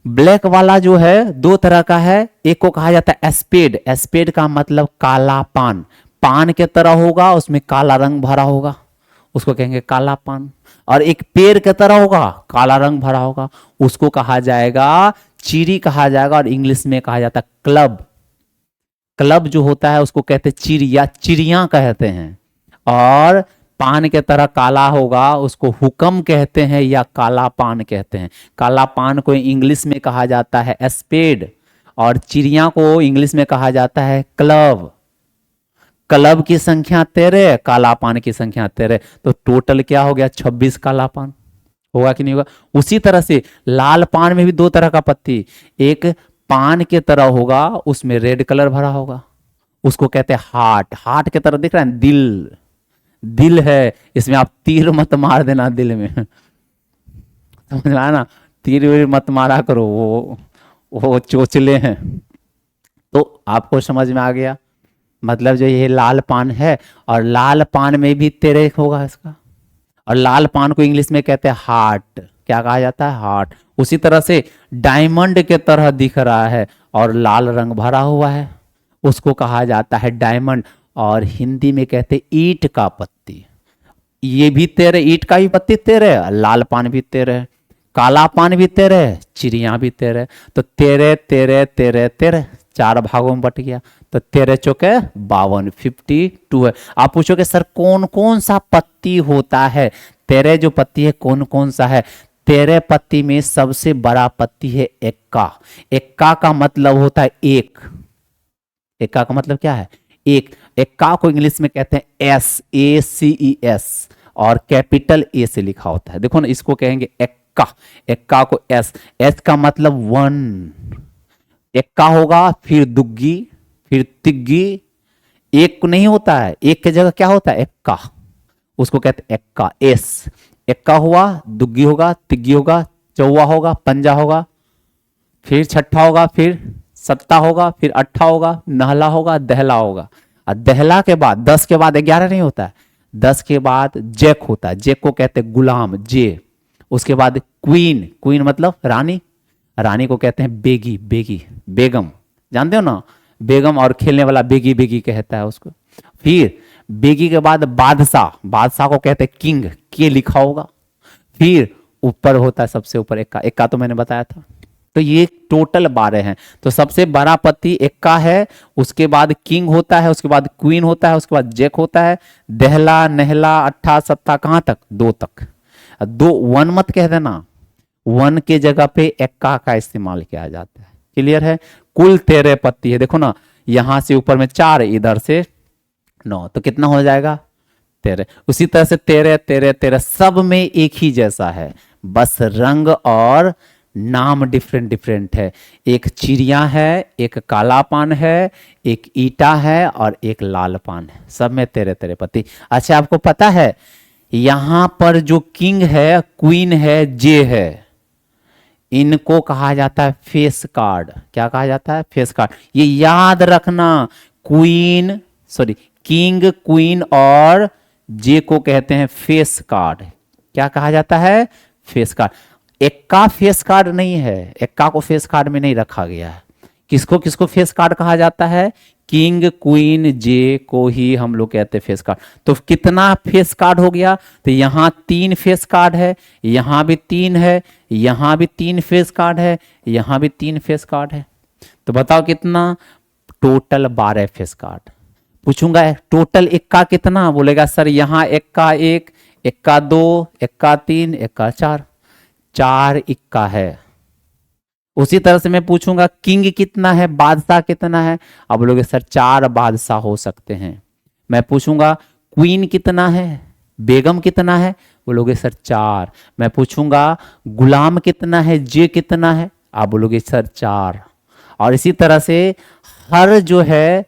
ब्लैक वाला जो है दो तरह का है, एक को कहा जाता है स्पेड, स्पेड का मतलब काला पान, पान के तरह होगा, उसमें काला रंग भरा होगा, उसको कहेंगे काला पान। और एक पेड़ के तरह होगा, काला रंग भरा होगा, उसको कहा जाएगा चीरी कहा जाएगा, और इंग्लिश में कहा जाता है क्लब। क्लब जो होता है उसको कहते हैं चीरी या चिड़िया कहते हैं, और पान के तरह काला होगा उसको हुक्म कहते हैं या काला पान कहते हैं। काला पान को इंग्लिश में कहा जाता है स्पेड, और चिड़िया को इंग्लिश में कहा जाता है क्लब। क्लब की संख्या 13, काला पान की संख्या 13, तो टोटल क्या हो गया? 26 काला पान। होगा कि नहीं होगा? उसी तरह से लाल पान में भी दो तरह का पत्ती, एक पान के तरह होगा, उसमें रेड कलर भरा होगा, उसको कहते हैं हार्ट। हार्ट के तरह दिख रहा है, दिल, दिल है, इसमें आप तीर मत मार देना दिल में, समझ में आया ना? तीर वीर मत मारा करो, वो चोचले हैं। तो आपको समझ में आ गया, मतलब जो ये लाल पान है, और लाल पान में भी 13 होगा इसका, और लाल पान को इंग्लिश में कहते हैं हार्ट। क्या कहा जाता है? हार्ट। उसी तरह से डायमंड के तरह दिख रहा है और लाल रंग भरा हुआ है, उसको कहा जाता है डायमंड, और हिंदी में कहते हैं ईंट का पत्ती। ये भी 13, ईंट का भी पत्ती 13, लाल पान भी 13, काला पान भी 13, चिड़िया भी 13। तो 13 13 13 13 चार भागों में बट गया, तो 13 चौके 52, 52 है। आप पूछोगे सर कौन कौन सा पत्ती होता है? 13 जो पत्ती है कौन कौन सा है? 13 पत्ती में सबसे बड़ा पत्ती है एक्का। एक्का का मतलब होता है एक। एक्का का मतलब क्या है? एक। एक्का को इंग्लिश में कहते हैं SACES, और कैपिटल ए से लिखा होता है। देखो ना, इसको कहेंगे एक्का, एक्का को एस का मतलब 1। एक्का होगा, फिर दुग्गी, फिर तिग्गी। एक नहीं होता है, एक की जगह क्या होता है? एक्का, उसको कहते हैं एक्का, एस। एक्का हुआ, दुग्गी होगा, तिग्गी होगा, चौवा होगा, पंजा होगा, फिर छठा होगा, फिर सत्ता होगा, फिर अट्ठा होगा, नहला होगा, दहला होगा। और दहला के बाद 10 के बाद 11 नहीं होता है, 10 के बाद जैक होता है, जैक को कहते हैं गुलाम, जे। उसके बाद क्वीन, क्वीन मतलब रानी, रानी को कहते हैं बेगी, बेगी, बेगम, जानते हो ना, बेगम, और खेलने वाला बेगी बेगी कहता है उसको। फिर बेगी के बाद बादशाह, बादशाह को कहते हैं किंग, के लिखा होगा। फिर ऊपर होता है सबसे ऊपर एक्का, एक्का तो मैंने बताया था। तो ये टोटल 12 हैं। तो सबसे बड़ा पति एक्का है, उसके बाद किंग होता है, उसके बाद क्वीन होता है, उसके बाद जैक होता है, दहला नहला अट्ठा सत्ता कहां तक, 2 तक। 2 1 मत कह देना, 1 के जगह पे एक्का का इस्तेमाल किया जाता है। क्लियर है? कुल 13 पत्ती है। देखो ना, यहां से ऊपर में 4, इधर से 9, तो कितना हो जाएगा 13। उसी तरह से 13 13 13 सब में एक ही जैसा है, बस रंग और नाम डिफरेंट डिफरेंट है। एक चिड़िया है, एक काला पान है, एक ईटा है और एक लाल पान है। सब में 13 13 पत्ती। अच्छा, आपको पता है यहां पर जो किंग है, क्वीन है, जे है, इनको कहा जाता है फेस कार्ड। क्या कहा जाता है? Face card. ये याद रखना, क्वीन सॉरी किंग, क्वीन और जे को कहते हैं फेस कार्ड। क्या कहा जाता है? Face card. Ekka face card नहीं है, एक्का को फेस कार्ड में नहीं रखा गया है। किसको किसको फेस कार्ड कहा जाता है? किंग, क्वीन, जे को ही हम लोग कहते हैं फेस कार्ड। तो कितना फेस कार्ड हो गया? तो यहां 3 फेस कार्ड है, यहां भी 3 है, यहां भी 3 फेस कार्ड है, यहां भी 3 फेस कार्ड है। तो बताओ कितना? Total 12 face card. पूछूंगा टोटल एक्का कितना, बोलेगा सर यहां एक्का 1, एक्का 2, एक्का 3, एक्का 4, 4 इक्का है। उसी तरह से मैं पूछूंगा किंग कितना है, बादशाह कितना है, अब बोलोगे सर 4 बादशाह हो सकते हैं। मैं पूछूंगा क्वीन कितना है, बेगम कितना है, बोलोगे सर 4। मैं पूछूंगा गुलाम कितना है, जे कितना है, आप बोलोगे सर 4। और इसी तरह से हर जो है,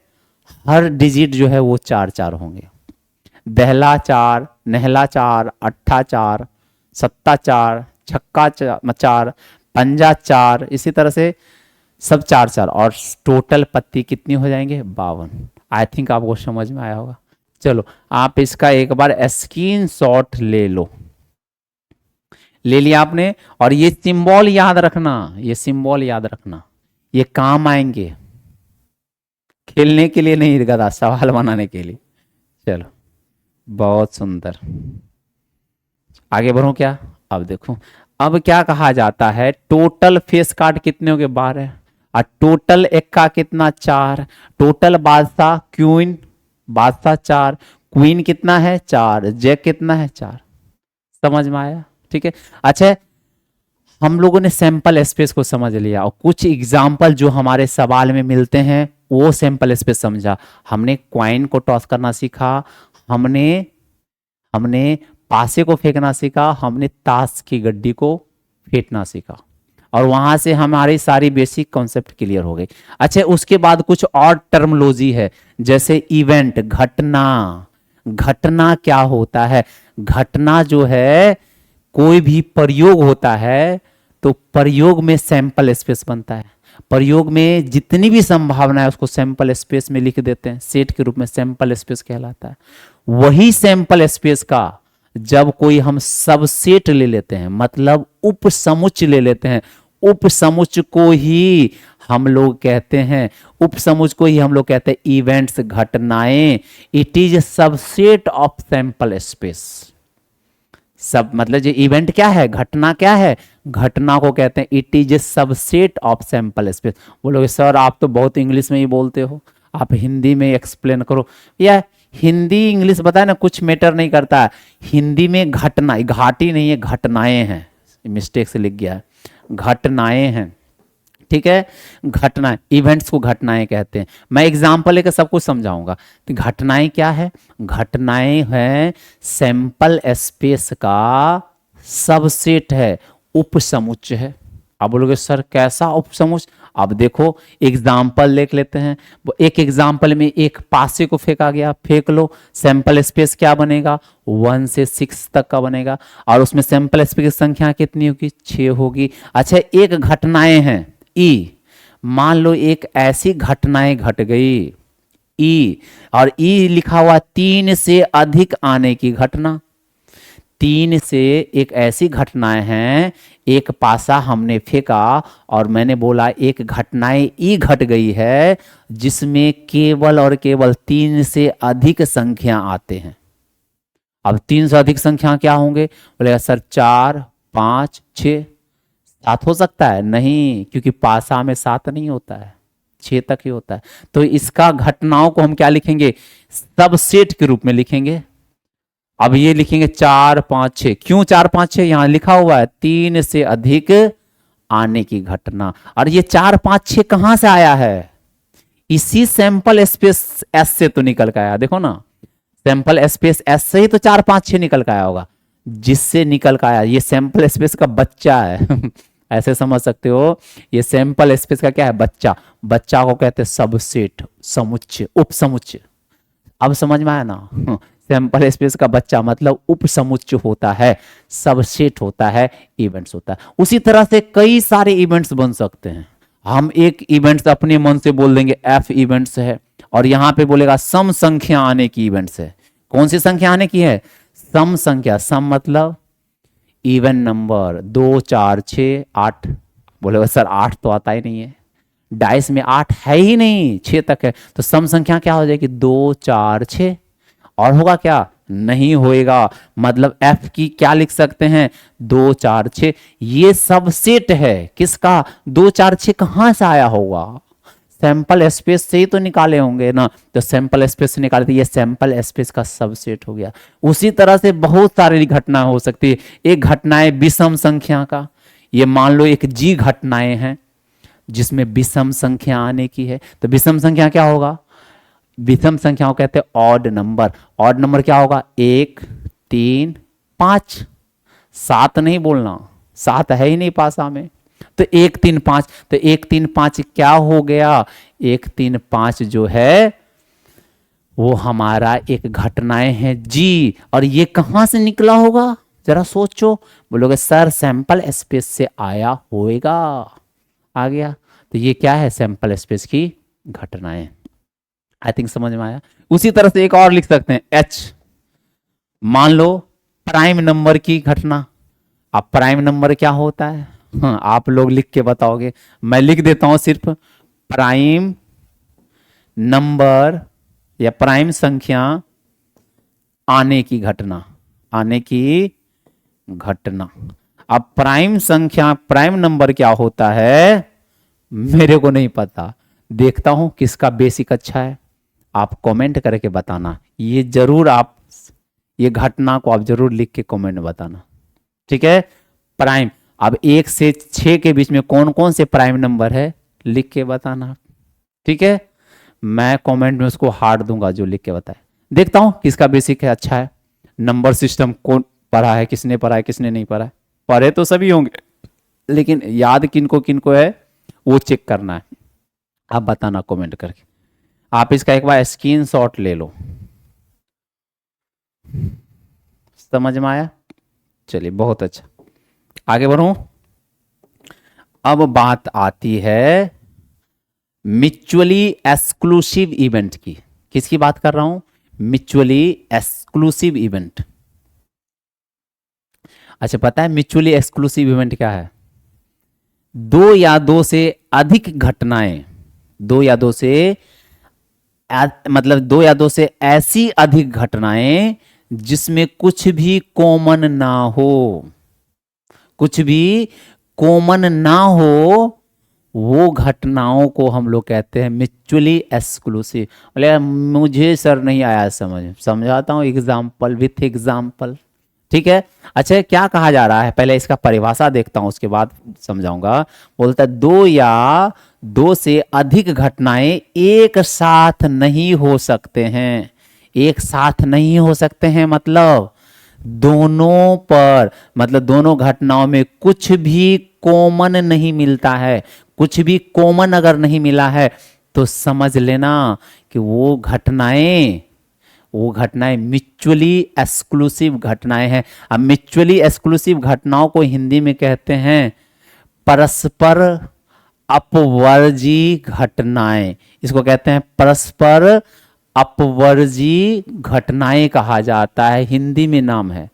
हर डिजिट जो है वो 4 4 होंगे। दहला 4, नहला 4, अट्ठा 4, सत्ता 4, छक्का 4, पंजा 4, इसी तरह से सब 4 4। और टोटल पत्ती कितनी हो जाएंगे? 52। आई थिंक आपको समझ में आया होगा। चलो आप इसका एक बार स्क्रीनशॉट ले लो। ले लिया आपने? और ये सिंबल याद रखना, ये सिंबल याद रखना, ये काम आएंगे, खेलने के लिए नहीं गदा, सवाल बनाने के लिए। चलो बहुत सुंदर, आगे बढ़ो क्या? अब देखो, अब क्या कहा जाता है, टोटल फेस कार्ड कितने हो गए? 12। और टोटल एक्का कितना? 4। टोटल बादशाह, क्वीन, बादशाह 4, क्वीन कितना है? 4, जैक कितना है? 4। समझ में आया? ठीक है। अच्छा, हम लोगों ने सैंपल स्पेस को समझ लिया और कुछ एग्जाम्पल जो हमारे सवाल में मिलते हैं वो सैंपल स्पेस समझा। हमने क्वाइन को टॉस करना सीखा, हमने पासे को फेंकना सीखा, हमने ताश की गड्डी को फेंकना सीखा, और वहां से हमारी सारी बेसिक कॉन्सेप्ट क्लियर हो गई। अच्छा, उसके बाद कुछ और टर्मोलॉजी है, जैसे इवेंट, घटना। घटना क्या होता है? घटना जो है, कोई भी प्रयोग होता है तो प्रयोग में सैंपल स्पेस बनता है। प्रयोग में जितनी भी संभावना है उसको सैंपल स्पेस में लिख देते हैं, सेट के रूप में सैंपल स्पेस कहलाता है। वही सैंपल स्पेस का जब कोई हम सबसेट ले लेते हैं, मतलब उपसमुच्चय ले लेते हैं, उपसमुच्चय को ही हम लोग कहते हैं, उपसमुच्चय को ही हम लोग कहते हैं इवेंट्स, घटनाएं। It is subset of sample space. सब मतलब जो इवेंट क्या है, घटना क्या है, घटना को कहते हैं it is a subset of sample space. बोलोगे सर आप तो बहुत इंग्लिश में ही बोलते हो, आप हिंदी में एक्सप्लेन करो। या हिंदी इंग्लिश बताए ना, कुछ मैटर नहीं करता है। हिंदी में घटना, घाटी नहीं है, घटनाएं हैं, मिस्टेक से लिख गया है, घटनाएं हैं। ठीक है, घटनाएं, इवेंट्स को घटनाएं कहते हैं। मैं एग्जांपल लेकर सब कुछ समझाऊंगा। तो घटनाएं क्या है? घटनाएं हैं सैंपल स्पेस का सबसेट है, उपसमुच्चय है। अब बोलोगे सर कैसा उपसमुच्चय? अब देखो एग्जाम्पल देख लेते हैं। एक एग्जाम्पल में एक पासे को फेंका गया, फेंक लो, सैंपल स्पेस क्या बनेगा? 1 से 6 तक का बनेगा, और उसमें सैंपल स्पेस की संख्या कितनी होगी? 6 होगी। अच्छा, एक घटनाएं हैं ई, मान लो एक ऐसी घटनाएं घट गई ई, और ई लिखा हुआ 3 से अधिक आने की घटना। 3 से एक ऐसी घटनाएं हैं, एक पासा हमने फेंका और मैंने बोला एक घटनाएं ई घट गई है जिसमें केवल और केवल 3 से अधिक संख्या आते हैं। अब 3 से अधिक संख्या क्या होंगे? बोलेगा सर 4, 5, 6, 7 हो सकता है? नहीं, क्योंकि पासा में 7 नहीं होता है, 6 तक ही होता है। तो इसका घटनाओं को हम क्या लिखेंगे? सबसेट के रूप में लिखेंगे। अब ये लिखेंगे 4, 5, 6। क्यों 4, 5, 6? यहां लिखा हुआ है 3 से अधिक आने की घटना। और ये 4, 5, 6 कहां से आया है? इसी सैंपल स्पेस एस से तो निकल के आया। देखो ना, सैंपल स्पेस एस से ही तो 4, 5, 6 निकल के आया होगा, जिससे निकल के आया। ये सैंपल स्पेस का बच्चा है ऐसे समझ सकते हो, ये सैंपल स्पेस का क्या है? बच्चा। बच्चा को कहते हैं सबसेट, समुच्चय, उपसमुच्चय। अब समझ में आया ना? सैंपल स्पेस का बच्चा मतलब उपसमुच्चय होता है, सबसेट होता है, इवेंट्स होता है। उसी तरह से कई सारे इवेंट्स बन सकते हैं। हम एक इवेंट्स अपने मन से बोल देंगे एफ इवेंट्स है, और यहां पे बोलेगा सम संख्या आने की इवेंट्स है। कौन सी संख्या आने की है? सम संख्या। सम मतलब इवन नंबर, 2, 4, 6, 8। बोलेगा सर 8 तो आता ही नहीं है, डाइस में 8 है ही नहीं, 6 तक है। तो सम संख्या क्या हो जाएगी? 2, 4, 6। और होगा क्या? नहीं होएगा। मतलब एफ की क्या लिख सकते हैं? 2, 4, 6। ये सबसेट है किसका? 2, 4, 6 कहां से आया होगा? सैंपल स्पेस से ही तो निकाले होंगे ना। तो सैंपल स्पेस से निकाले, तो ये सैंपल स्पेस का सबसेट हो गया। उसी तरह से बहुत सारी घटनाएं हो सकती है। एक घटना है विषम संख्या का। ये मान लो एक जी घटनाएं हैं जिसमें विषम संख्या आने की है। तो विषम संख्या क्या होगा? विषम संख्याओं कहते हैं ऑड नंबर। ऑड नंबर क्या होगा? 1, 3, 5। 7 नहीं बोलना, 7 है ही नहीं पासा में। तो 1, 3, 5। तो 1, 3, 5 क्या हो गया? 1, 3, 5 जो है वो हमारा एक घटनाएं हैं जी। और ये कहां से निकला होगा? जरा सोचो। बोलोगे सर सैंपल स्पेस से आया होएगा। आ गया। तो ये क्या है? सैंपल स्पेस की घटनाएं। आई थिंक समझ में आया। उसी तरह से एक और लिख सकते हैं एच। मान लो प्राइम नंबर की घटना। अब प्राइम नंबर क्या होता है? हाँ, आप लोग लिख के बताओगे, मैं लिख देता हूं सिर्फ प्राइम नंबर या प्राइम संख्या आने की घटना। आने की घटना। अब प्राइम संख्या, प्राइम नंबर क्या होता है मेरे को नहीं पता। देखता हूं किसका बेसिक अच्छा है, आप कमेंट करके बताना। ये जरूर आप, ये घटना को आप जरूर लिख के कमेंट में बताना, ठीक है। प्राइम, अब 1 से 6 के बीच में कौन कौन से प्राइम नंबर है लिख के बताना, ठीक है। मैं कमेंट में उसको हार्ट दूंगा जो लिख के बताए। देखता हूं किसका बेसिक है, अच्छा है। नंबर सिस्टम कौन पढ़ा है, किसने पढ़ा है, किसने नहीं पढ़ा है। पढ़े तो सभी होंगे, लेकिन याद किनको किनको है वो चेक करना है। आप बताना कमेंट करके। आप इसका एक बार स्क्रीनशॉट ले लो। समझ में आया? चलिए बहुत अच्छा, आगे बढ़ूं। अब बात आती है म्यूचुअली एक्सक्लूसिव इवेंट की। किसकी बात कर रहा हूं? Mutually exclusive event. अच्छा, पता है म्यूचुअली एक्सक्लूसिव इवेंट क्या है? 2 या 2 से अधिक घटनाएं, 2 या 2 से मतलब 2 या 2 से ऐसी अधिक घटनाएं जिसमें कुछ भी कॉमन ना हो, कुछ भी कॉमन ना हो, वो घटनाओं को हम लोग कहते हैं म्यूचुअली एक्सक्लूसिव। बोले मुझे सर नहीं आया समझ, समझाता हूं एग्जाम्पल विथ एग्जाम्पल, ठीक है। अच्छा, क्या कहा जा रहा है, पहले इसका परिभाषा देखता हूं उसके बाद समझाऊंगा। बोलता है 2 या 2 से अधिक घटनाएं एक साथ नहीं हो सकते हैं। एक साथ नहीं हो सकते हैं मतलब दोनों पर, मतलब दोनों घटनाओं में कुछ भी कॉमन नहीं मिलता है। कुछ भी कॉमन अगर नहीं मिला है तो समझ लेना कि वो घटनाएं म्यूचुअली एक्सक्लूसिव घटनाएं हैं। अब म्यूचुअली एक्सक्लूसिव घटनाओं को हिंदी में कहते हैं परस्पर अपवर्जी घटनाएं। इसको कहते हैं परस्पर अपवर्जी घटनाएं कहा जाता है, हिंदी में नाम है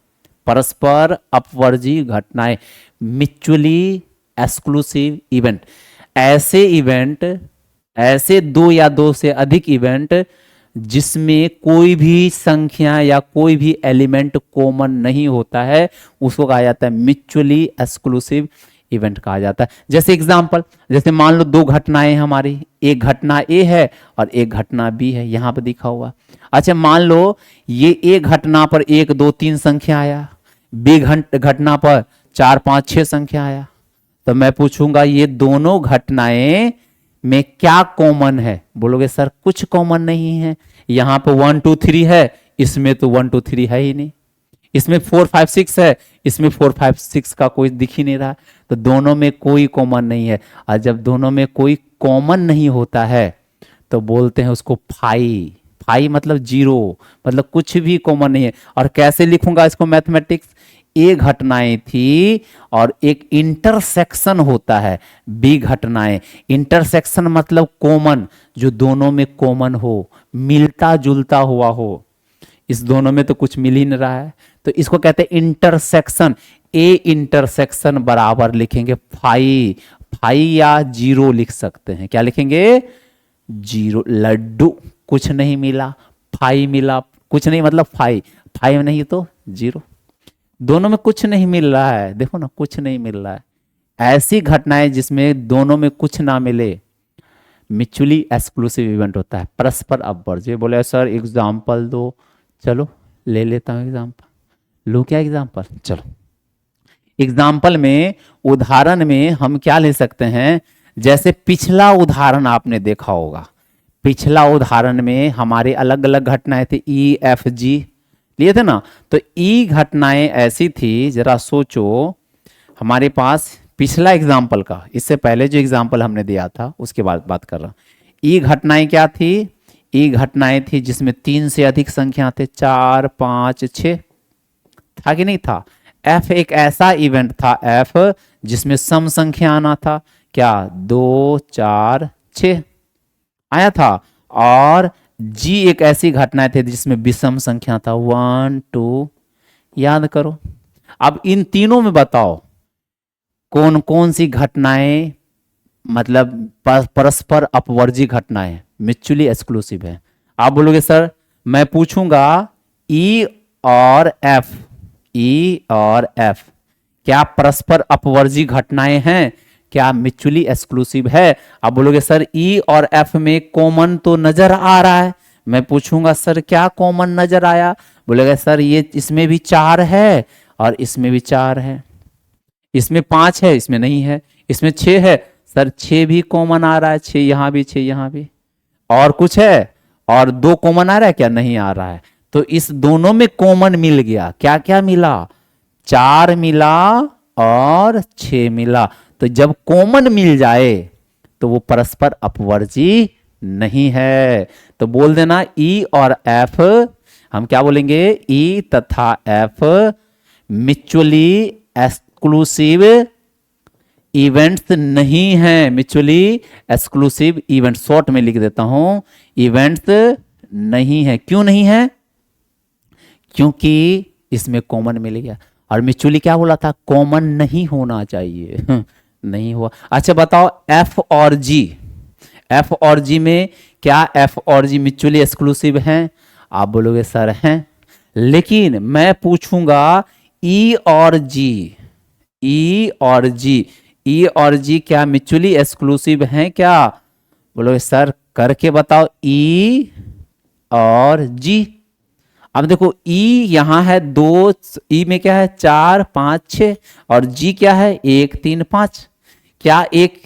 परस्पर अपवर्जी घटनाएं, म्यूचुअली एक्सक्लूसिव इवेंट, ऐसे इवेंट, ऐसे दो या दो से अधिक इवेंट जिसमें कोई भी संख्या या कोई भी एलिमेंट कॉमन नहीं होता है, उसको कहा जाता है म्यूचुअली एक्सक्लूसिव इवेंट कहा जाता है। जैसे एग्जांपल, जैसे मान लो दो घटनाएं हमारी, एक घटना ए है और एक घटना बी है, यहां पर दिखा हुआ। अच्छा मान लो ये ए घटना पर 1 2 3 संख्या आया, बी घटना पर 4 5 6 संख्या आया, तो मैं पूछूंगा ये दोनों घटनाएं में क्या कॉमन है? बोलोगे सर कुछ कॉमन नहीं है, यहां पर 1 2 3 है, इसमें तो 1 2 3 है ही नहीं, इसमें 4 5 6 है, इसमें 4 5 6 का कोई दिख ही नहीं रहा, तो दोनों में कोई कॉमन नहीं है। और जब दोनों में कोई कॉमन नहीं होता है तो बोलते हैं उसको फाई। फाई मतलब जीरो, मतलब कुछ भी कॉमन नहीं है। और कैसे लिखूंगा इसको मैथमेटिक्स? ए घटनाएं थी और एक इंटरसेक्शन होता है, बी घटनाएं। इंटरसेक्शन मतलब कॉमन, जो दोनों में कॉमन हो, मिलता जुलता हुआ हो। इस दोनों में तो कुछ मिल ही नहीं रहा है, तो इसको कहते हैं इंटरसेक्शन। ए इंटरसेक्शन बराबर लिखेंगे फाई। फाई या जीरो लिख सकते हैं। क्या लिखेंगे? जीरो। लड्डू कुछ नहीं मिला, फाई मिला, कुछ नहीं मतलब फाई, फाइव नहीं तो जीरो। दोनों में कुछ नहीं मिल रहा है, देखो ना कुछ नहीं मिल रहा है। ऐसी घटनाएं जिसमें दोनों में कुछ ना मिले, म्यूचुअली एक्सक्लूसिव इवेंट होता है, परस्पर अपवर्ज्य। बोले सर एग्जाम्पल दो, चलो ले लेता हूं एग्जाम्पल। लो क्या एग्जाम्पल? चलो एग्जाम्पल में, उदाहरण में हम क्या ले सकते हैं? जैसे पिछला उदाहरण आपने देखा होगा, पिछला उदाहरण में हमारे अलग अलग घटनाएं थी, ई एफ जी लिए थे ना। तो ई घटनाएं ऐसी थी, जरा सोचो, हमारे पास पिछला एग्जाम्पल का, इससे पहले जो एग्जाम्पल हमने दिया था उसके बाद बात कर रहा हूं। ई घटनाएं क्या थी? ई घटनाएं थी जिसमें 3 से अधिक संख्या थे, 4 5 6 था कि नहीं था? एफ एक ऐसा इवेंट था, एफ जिसमें सम संख्या आना था, क्या 2 4 6 आया था। और जी एक ऐसी घटना थी जिसमें विषम संख्या था, 1 2। याद करो। अब इन तीनों में बताओ कौन कौन सी घटनाएं मतलब परस्पर अपवर्जी घटनाएं, म्यूचुअली एक्सक्लूसिव है। आप बोलोगे सर मैं पूछूंगा ई और एफ, ई और एफ क्या परस्पर अपवर्जी घटनाएं हैं, क्या म्यूचुअली एक्सक्लूसिव है? आप बोलोगे सर ई और एफ में कॉमन तो नजर आ रहा है। मैं पूछूंगा सर क्या कॉमन नजर आया? बोलेगा सर ये इसमें भी 4 है और इसमें भी 4 है, इसमें 5 है, इसमें नहीं है, इसमें 6 है। सर 6 भी कॉमन आ रहा है, 6 यहां भी 6 यहां भी, और कुछ है और 2 कॉमन आ रहा है क्या? नहीं आ रहा है। तो इस दोनों में कॉमन मिल गया। क्या क्या मिला? 4 मिला और 6 मिला। तो जब कॉमन मिल जाए तो वो परस्पर अपवर्जी नहीं है। तो बोल देना ई और एफ, हम क्या बोलेंगे? ई तथा एफ म्यूचुअली एक्सक्लूसिव इवेंट्स नहीं है। म्यूचुअली एक्सक्लूसिव इवेंट, शॉर्ट में लिख देता हूं, इवेंट्स नहीं है। क्यों नहीं है? क्योंकि इसमें कॉमन मिल गया। और म्यूचुअली क्या बोला था? कॉमन नहीं होना चाहिए। नहीं हुआ। अच्छा बताओ एफ और जी, एफ और जी में क्या एफ और जी म्यूचुअली एक्सक्लूसिव हैं? आप बोलोगे सर हैं, लेकिन मैं पूछूंगा ई और जी, ई और जी, ई और जी क्या म्यूचुअली एक्सक्लूसिव हैं क्या? बोलोगे सर करके बताओ ई और जी। अब देखो ई यहां है 2, ई में क्या है 4 5 6 और जी क्या है 1 3 5। क्या एक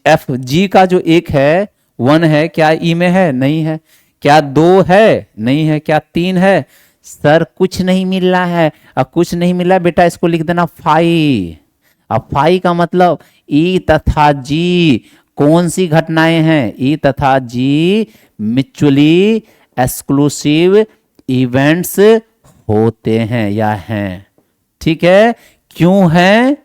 एफ जी का जो एक है 1 है, क्या ई में है? नहीं है। क्या 2 है? नहीं है। क्या 3 है? सर कुछ नहीं मिल रहा है। अब कुछ नहीं मिला बेटा, इसको लिख देना फाई। अब फाई का मतलब ई तथा जी कौन सी घटनाएं हैं? ई तथा जी म्यूचुअली एक्सक्लूसिव इवेंट्स होते हैं या हैं। ठीक है, क्यों है?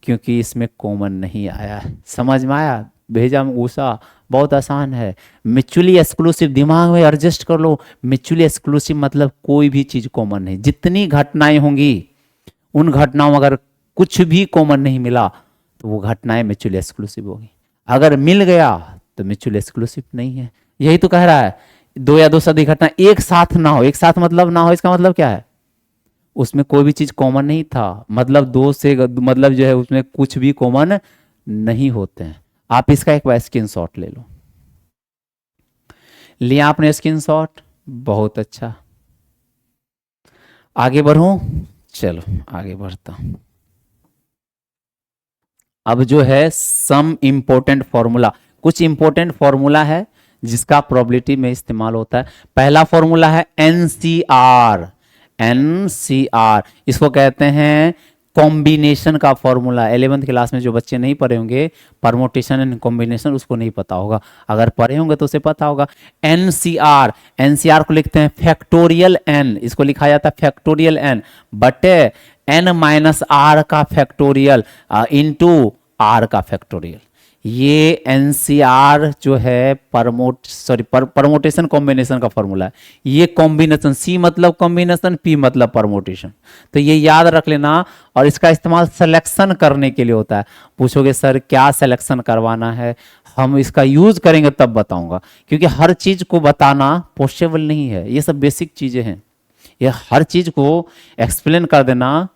क्योंकि इसमें कॉमन नहीं आया। समझ में आया? भेजा ऊषा, बहुत आसान है। म्यूचुअली एक्सक्लूसिव दिमाग में एडजस्ट कर लो। म्यूचुअली एक्सक्लूसिव मतलब कोई भी चीज कॉमन नहीं, जितनी घटनाएं होंगी उन घटनाओं में अगर कुछ भी कॉमन नहीं मिला तो वो घटनाएं म्यूचुअली एक्सक्लूसिव होगी। अगर मिल गया तो म्यूचुअली एक्सक्लूसिव नहीं है। यही तो कह रहा है, दो या दो से अधिक घटना एक साथ ना हो, एक साथ मतलब ना हो, इसका मतलब क्या है, उसमें कोई भी चीज कॉमन नहीं था, मतलब दो से मतलब जो है उसमें कुछ भी कॉमन नहीं होते हैं। आप इसका एक बार स्क्रीनशॉट ले लो। लिया आपने स्क्रीनशॉट, बहुत अच्छा। आगे बढ़ूं, चलो आगे बढ़ता हूं। अब जो है सम इंपॉर्टेंट फॉर्मूला, कुछ इंपॉर्टेंट फॉर्मूला है जिसका प्रोबेबिलिटी में इस्तेमाल होता है। पहला फॉर्मूला है एनसीआर। एनसीआर इसको कहते हैं कॉम्बिनेशन का फॉर्मूला। 11th क्लास में जो बच्चे नहीं पढ़े होंगे परमोटेशन एंड कॉम्बिनेशन, उसको नहीं पता होगा, अगर पढ़े होंगे तो उसे पता होगा। एनसीआर, एनसीआर को लिखते हैं फैक्टोरियल एन, इसको लिखा जाता है फैक्टोरियल एन बटे एन माइनस आर का फैक्टोरियल इनटू आर का फैक्टोरियल। ये एनसीआर जो है परमोटेशन कॉम्बिनेशन का फॉर्मूला है। ये कॉम्बिनेशन, सी मतलब कॉम्बिनेशन, पी मतलब परमोटेशन, तो ये याद रख लेना। और इसका इस्तेमाल सिलेक्शन करने के लिए होता है। पूछोगे सर क्या सिलेक्शन करवाना है, हम इसका यूज करेंगे तब बताऊंगा, क्योंकि हर चीज को बताना पॉसिबल नहीं है, ये सब बेसिक चीजें हैं। ये हर चीज को एक्सप्लेन कर देना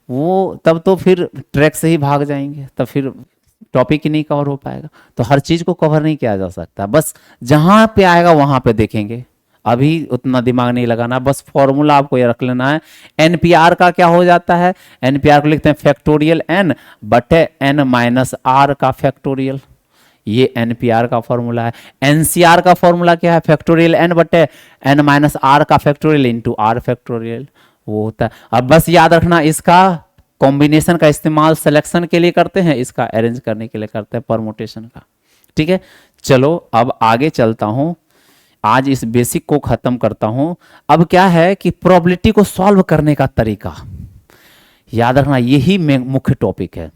वो तब तो फिर ट्रैक से ही भाग जाएंगे, तब फिर टॉपिक ही नहीं कवर हो पाएगा। तो हर चीज को कवर नहीं किया जा सकता, बस जहां पे आएगा वहां पे देखेंगे, अभी उतना दिमाग नहीं लगाना। बस फॉर्मूला आपको ये रख लेना है। एनपीआर का क्या हो जाता है, एनपीआर को लिखते हैं फैक्टोरियल एन बटे एन माइनस आर का फैक्टोरियल। ये एनपीआर का फॉर्मूला है। एनसीआर का फॉर्मूला क्या है, फैक्टोरियल एन बटे एन माइनस आर का फैक्टोरियल इंटू आर फैक्टोरियल, वो होता है। अब बस याद रखना, इसका कॉम्बिनेशन का इस्तेमाल सिलेक्शन के लिए करते हैं, इसका अरेंज करने के लिए करते हैं परमुटेशन का। ठीक है, चलो अब आगे चलता हूं, आज इस बेसिक को खत्म करता हूं। अब क्या है कि प्रोबेबिलिटी को सॉल्व करने का तरीका याद रखना, यही मुख्य टॉपिक है।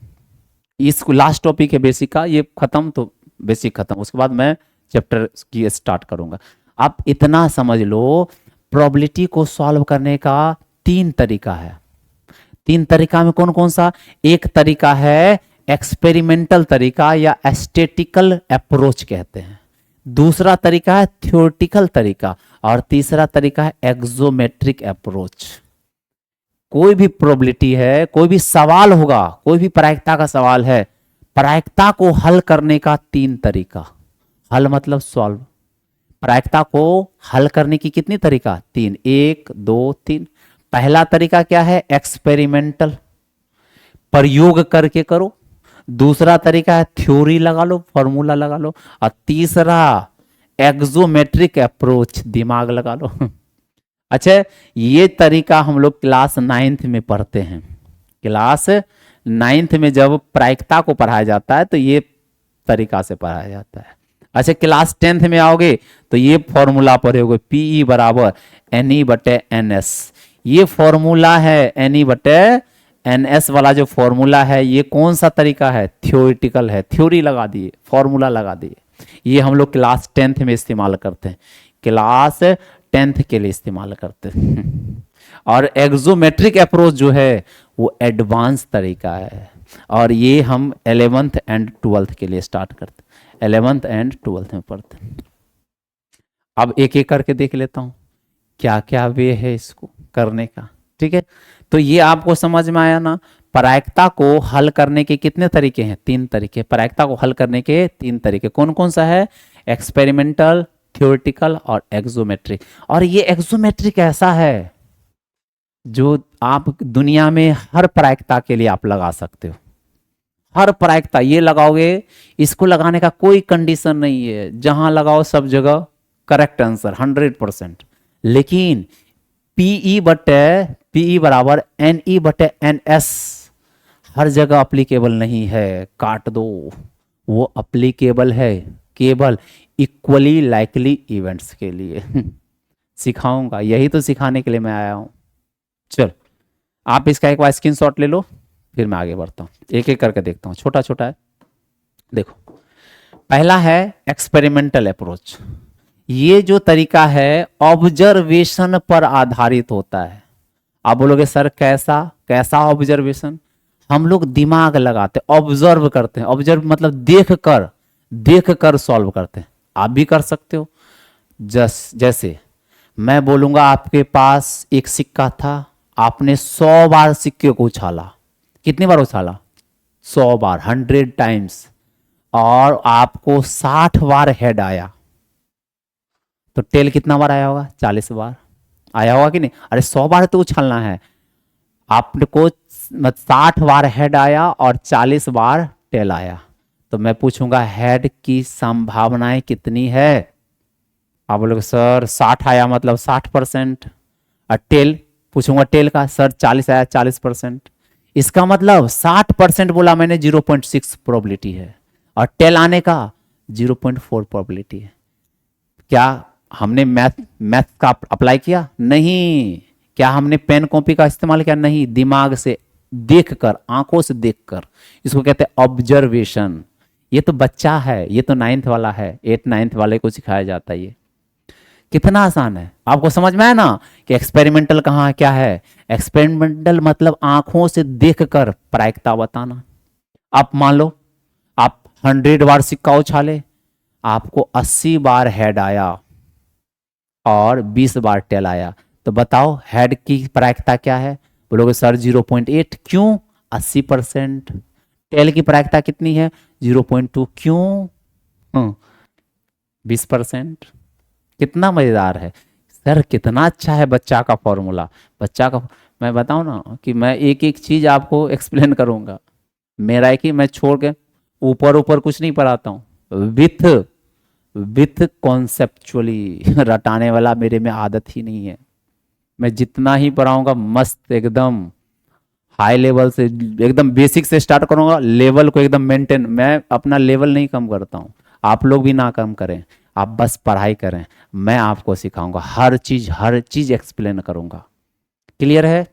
इस लास्ट टॉपिक है बेसिक का, ये खत्म तो बेसिक खत्म, उसके बाद मैं चैप्टर की स्टार्ट करूंगा। आप इतना समझ लो, प्रोबेबिलिटी को सॉल्व करने का 3 तरीका है। 3 तरीका में कौन कौन सा, एक तरीका है एक्सपेरिमेंटल तरीका या एस्टेटिकल अप्रोच कहते हैं, दूसरा तरीका है थ्योरेटिकल तरीका, और तीसरा तरीका है एक्सोमेट्रिक अप्रोच। कोई भी प्रोबेबिलिटी है, कोई भी सवाल होगा, कोई भी प्रायिकता का सवाल है, प्रायिकता को हल करने का 3 तरीका। हल मतलब सॉल्व, प्रायिकता को हल करने की कितनी तरीका, 3, 1 2 3। पहला तरीका क्या है, एक्सपेरिमेंटल, प्रयोग करके करो। दूसरा तरीका है थ्योरी लगा लो, फॉर्मूला लगा लो। और तीसरा एक्सोमेट्रिक अप्रोच, दिमाग लगा लो। अच्छा, ये तरीका हम लोग क्लास 9th में पढ़ते हैं। क्लास 9th में जब प्रायिकता को पढ़ाया जाता है तो ये तरीका से पढ़ाया जाता है। अच्छा, क्लास 10th में आओगे तो ये फॉर्मूला पढ़ोगे, पीई बराबर एनई बटे एनएस। ये फॉर्मूला है एनई बटे एनएस वाला जो फॉर्मूला है, ये कौन सा तरीका है, थ्योरेटिकल है। थ्योरी लगा दिए, फॉर्मूला लगा दिए। ये हम लोग क्लास 10th में इस्तेमाल करते हैं, क्लास 10th के लिए इस्तेमाल करते हैं। और एक्सोमेट्रिक अप्रोच जो है वो एडवांस तरीका है, और ये हम 11th एंड 12th के लिए स्टार्ट करते हैं, 11th एंड 12th में पढ़ते हैं। अब एक एक करके देख लेता हूं क्या क्या वे है इसको करने का। ठीक है, तो ये आपको समझ में आया ना, प्रायिकता को हल करने के कितने तरीके हैं, 3 तरीके। प्रायिकता को हल करने के 3 तरीके कौन कौन सा है, एक्सपेरिमेंटल, थ्योरेटिकल और एक्सोमेट्रिक। और ये एक्सोमेट्रिक ऐसा है जो आप दुनिया में हर प्रायिकता के लिए आप लगा सकते हो। हर प्रायिकता ये लगाओगे, इसको लगाने का कोई कंडीशन नहीं है, जहां लगाओ सब जगह करेक्ट आंसर 100%। लेकिन पीई बराबर एनई बटे एनएस हर जगह अप्लीकेबल नहीं है, काट दो। वो अप्लीकेबल है केवल इक्वली लाइकली इवेंट्स के लिए। सिखाऊंगा, यही तो सिखाने के लिए मैं आया हूं। चल, आप इसका एक बार स्क्रीनशॉट ले लो, फिर मैं आगे बढ़ता हूं, एक एक करके देखता हूं, छोटा छोटा है। देखो, पहला है एक्सपेरिमेंटल अप्रोच। ये जो तरीका है ऑब्जर्वेशन पर आधारित होता है। आप बोलोगे सर कैसा कैसा ऑब्जर्वेशन? हम लोग दिमाग लगाते ऑब्जर्व करते हैं। ऑब्जर्व मतलब देख कर सॉल्व करते हैं। आप भी कर सकते हो। जैसे मैं बोलूंगा आपके पास एक सिक्का था, आपने 100 बार सिक्के को उछाला। कितनी बार उछाला? 100 बार, 100 टाइम्स। और आपको 60 बार हेड आया, तो टेल कितना बार आया होगा? 40 बार आया होगा कि नहीं? अरे 100 बार तो उछलना है आपको। 60 बार हेड आया और 40 बार टेल आया, तो मैं पूछूंगा हेड की संभावनाएं कितनी है? आप बोलोगे सर 60 आया मतलब 60%। और टेल पूछूंगा टेल का, सर 40 आया 40%। इसका मतलब 60% बोला मैंने 0.6 प्रोबेबिलिटी है, और टेल आने का 0.4 प्रोबेबिलिटी है। क्या हमने मैथ का अप्लाई किया? नहीं। क्या हमने पेन कॉपी का इस्तेमाल किया? नहीं। दिमाग से देखकर, आंखों से देखकर, इसको कहते हैं ऑब्जर्वेशन। ये तो बच्चा है, ये तो 9th वाला है, 8th 9th वाले को सिखाया जाता है। ये कितना आसान है, आपको समझ में आया ना कि एक्सपेरिमेंटल कहाँ क्या है? एक्सपेरिमेंटल मतलब आंखों से देखकर प्रायिकता बताना। आप मान लो आप 100 बार सिक्का उछाले, आपको 80 बार हेड आया और 20 बार टेल आया, तो बताओ हेड की प्रायिकता क्या है? बोलोगे सर 0.8। क्यों? 80%। टेल की प्रायिकता कितनी है? 0.2। क्यों? 20%। कितना मजेदार है सर, कितना अच्छा है बच्चा का फॉर्मूला। बच्चा का मैं बताऊं ना कि मैं एक एक चीज आपको एक्सप्लेन करूंगा। मेरा है कि मैं छोड़ के ऊपर ऊपर कुछ नहीं पढ़ाता हूं। विथ कॉन्सेप्चुअली रटाने वाला मेरे में आदत ही नहीं है। मैं जितना ही पढ़ाऊंगा मस्त एकदम हाई लेवल से, एकदम बेसिक से स्टार्ट करूंगा, लेवल को एकदम मेंटेन। मैं अपना लेवल नहीं कम करता हूं, आप लोग भी ना कम करें। आप बस पढ़ाई करें, मैं आपको सिखाऊंगा हर चीज एक्सप्लेन करूंगा। क्लियर है?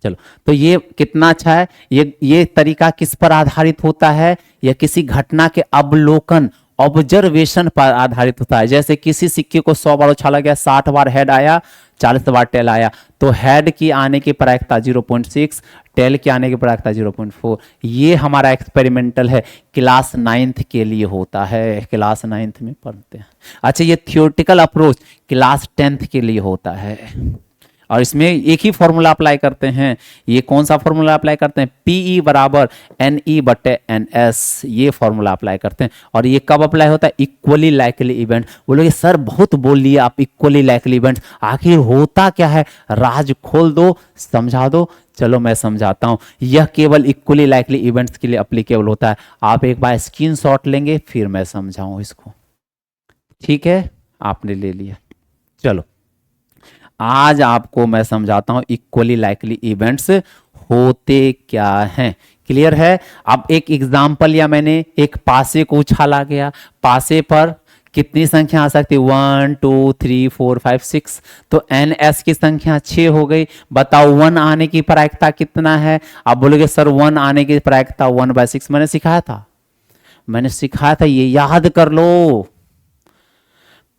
चलो, तो ये कितना अच्छा है। ये तरीका किस पर आधारित होता है? यह किसी घटना के अवलोकन, ऑब्जर्वेशन पर आधारित होता है। जैसे किसी सिक्के को 100 बार उछाला गया, 60 बार हेड आया, 40 बार टेल आया, तो हेड की आने की प्रायिकता 0.6, टेल की आने की प्रायिकता 0.4। ये हमारा एक्सपेरिमेंटल है, क्लास 9th के लिए होता है, क्लास 9th में पढ़ते हैं। अच्छा, ये थियोरेटिकल अप्रोच क्लास 10th के लिए होता है, और इसमें एक ही फॉर्मूला अप्लाई करते हैं। ये कौन सा फॉर्मूला अप्लाई करते हैं? PE बराबर NE/NS, ये फॉर्मूला अप्लाई करते हैं। और ये कब अप्लाई होता है? Equally likely event. बोलोगे सर बहुत बोल लिए आप, इक्वली लाइकली इवेंट आखिर होता क्या है? राज खोल दो, समझा दो। चलो मैं समझाता हूं। यह केवल इक्वली लाइकली इवेंट्स के लिए अप्लीकेबल होता है। आप एक बार स्क्रीनशॉट लेंगे, फिर मैं समझाऊं इसको। ठीक है, आपने ले लिया। चलो, आज आपको मैं समझाता हूं इक्वली लाइकली इवेंट्स होते क्या हैं। क्लियर है? अब एक एग्जांपल लिया मैंने, एक पासे को उछाला गया, पासे पर कितनी संख्या आ सकती है? 1 2 3 4 5 6। तो NS की संख्या 6 हो गई। बताओ 1 आने की प्रायिकता कितना है? आप बोलोगे सर 1 आने की प्रायिकता 1/6। मैंने सिखाया था, ये याद कर लो।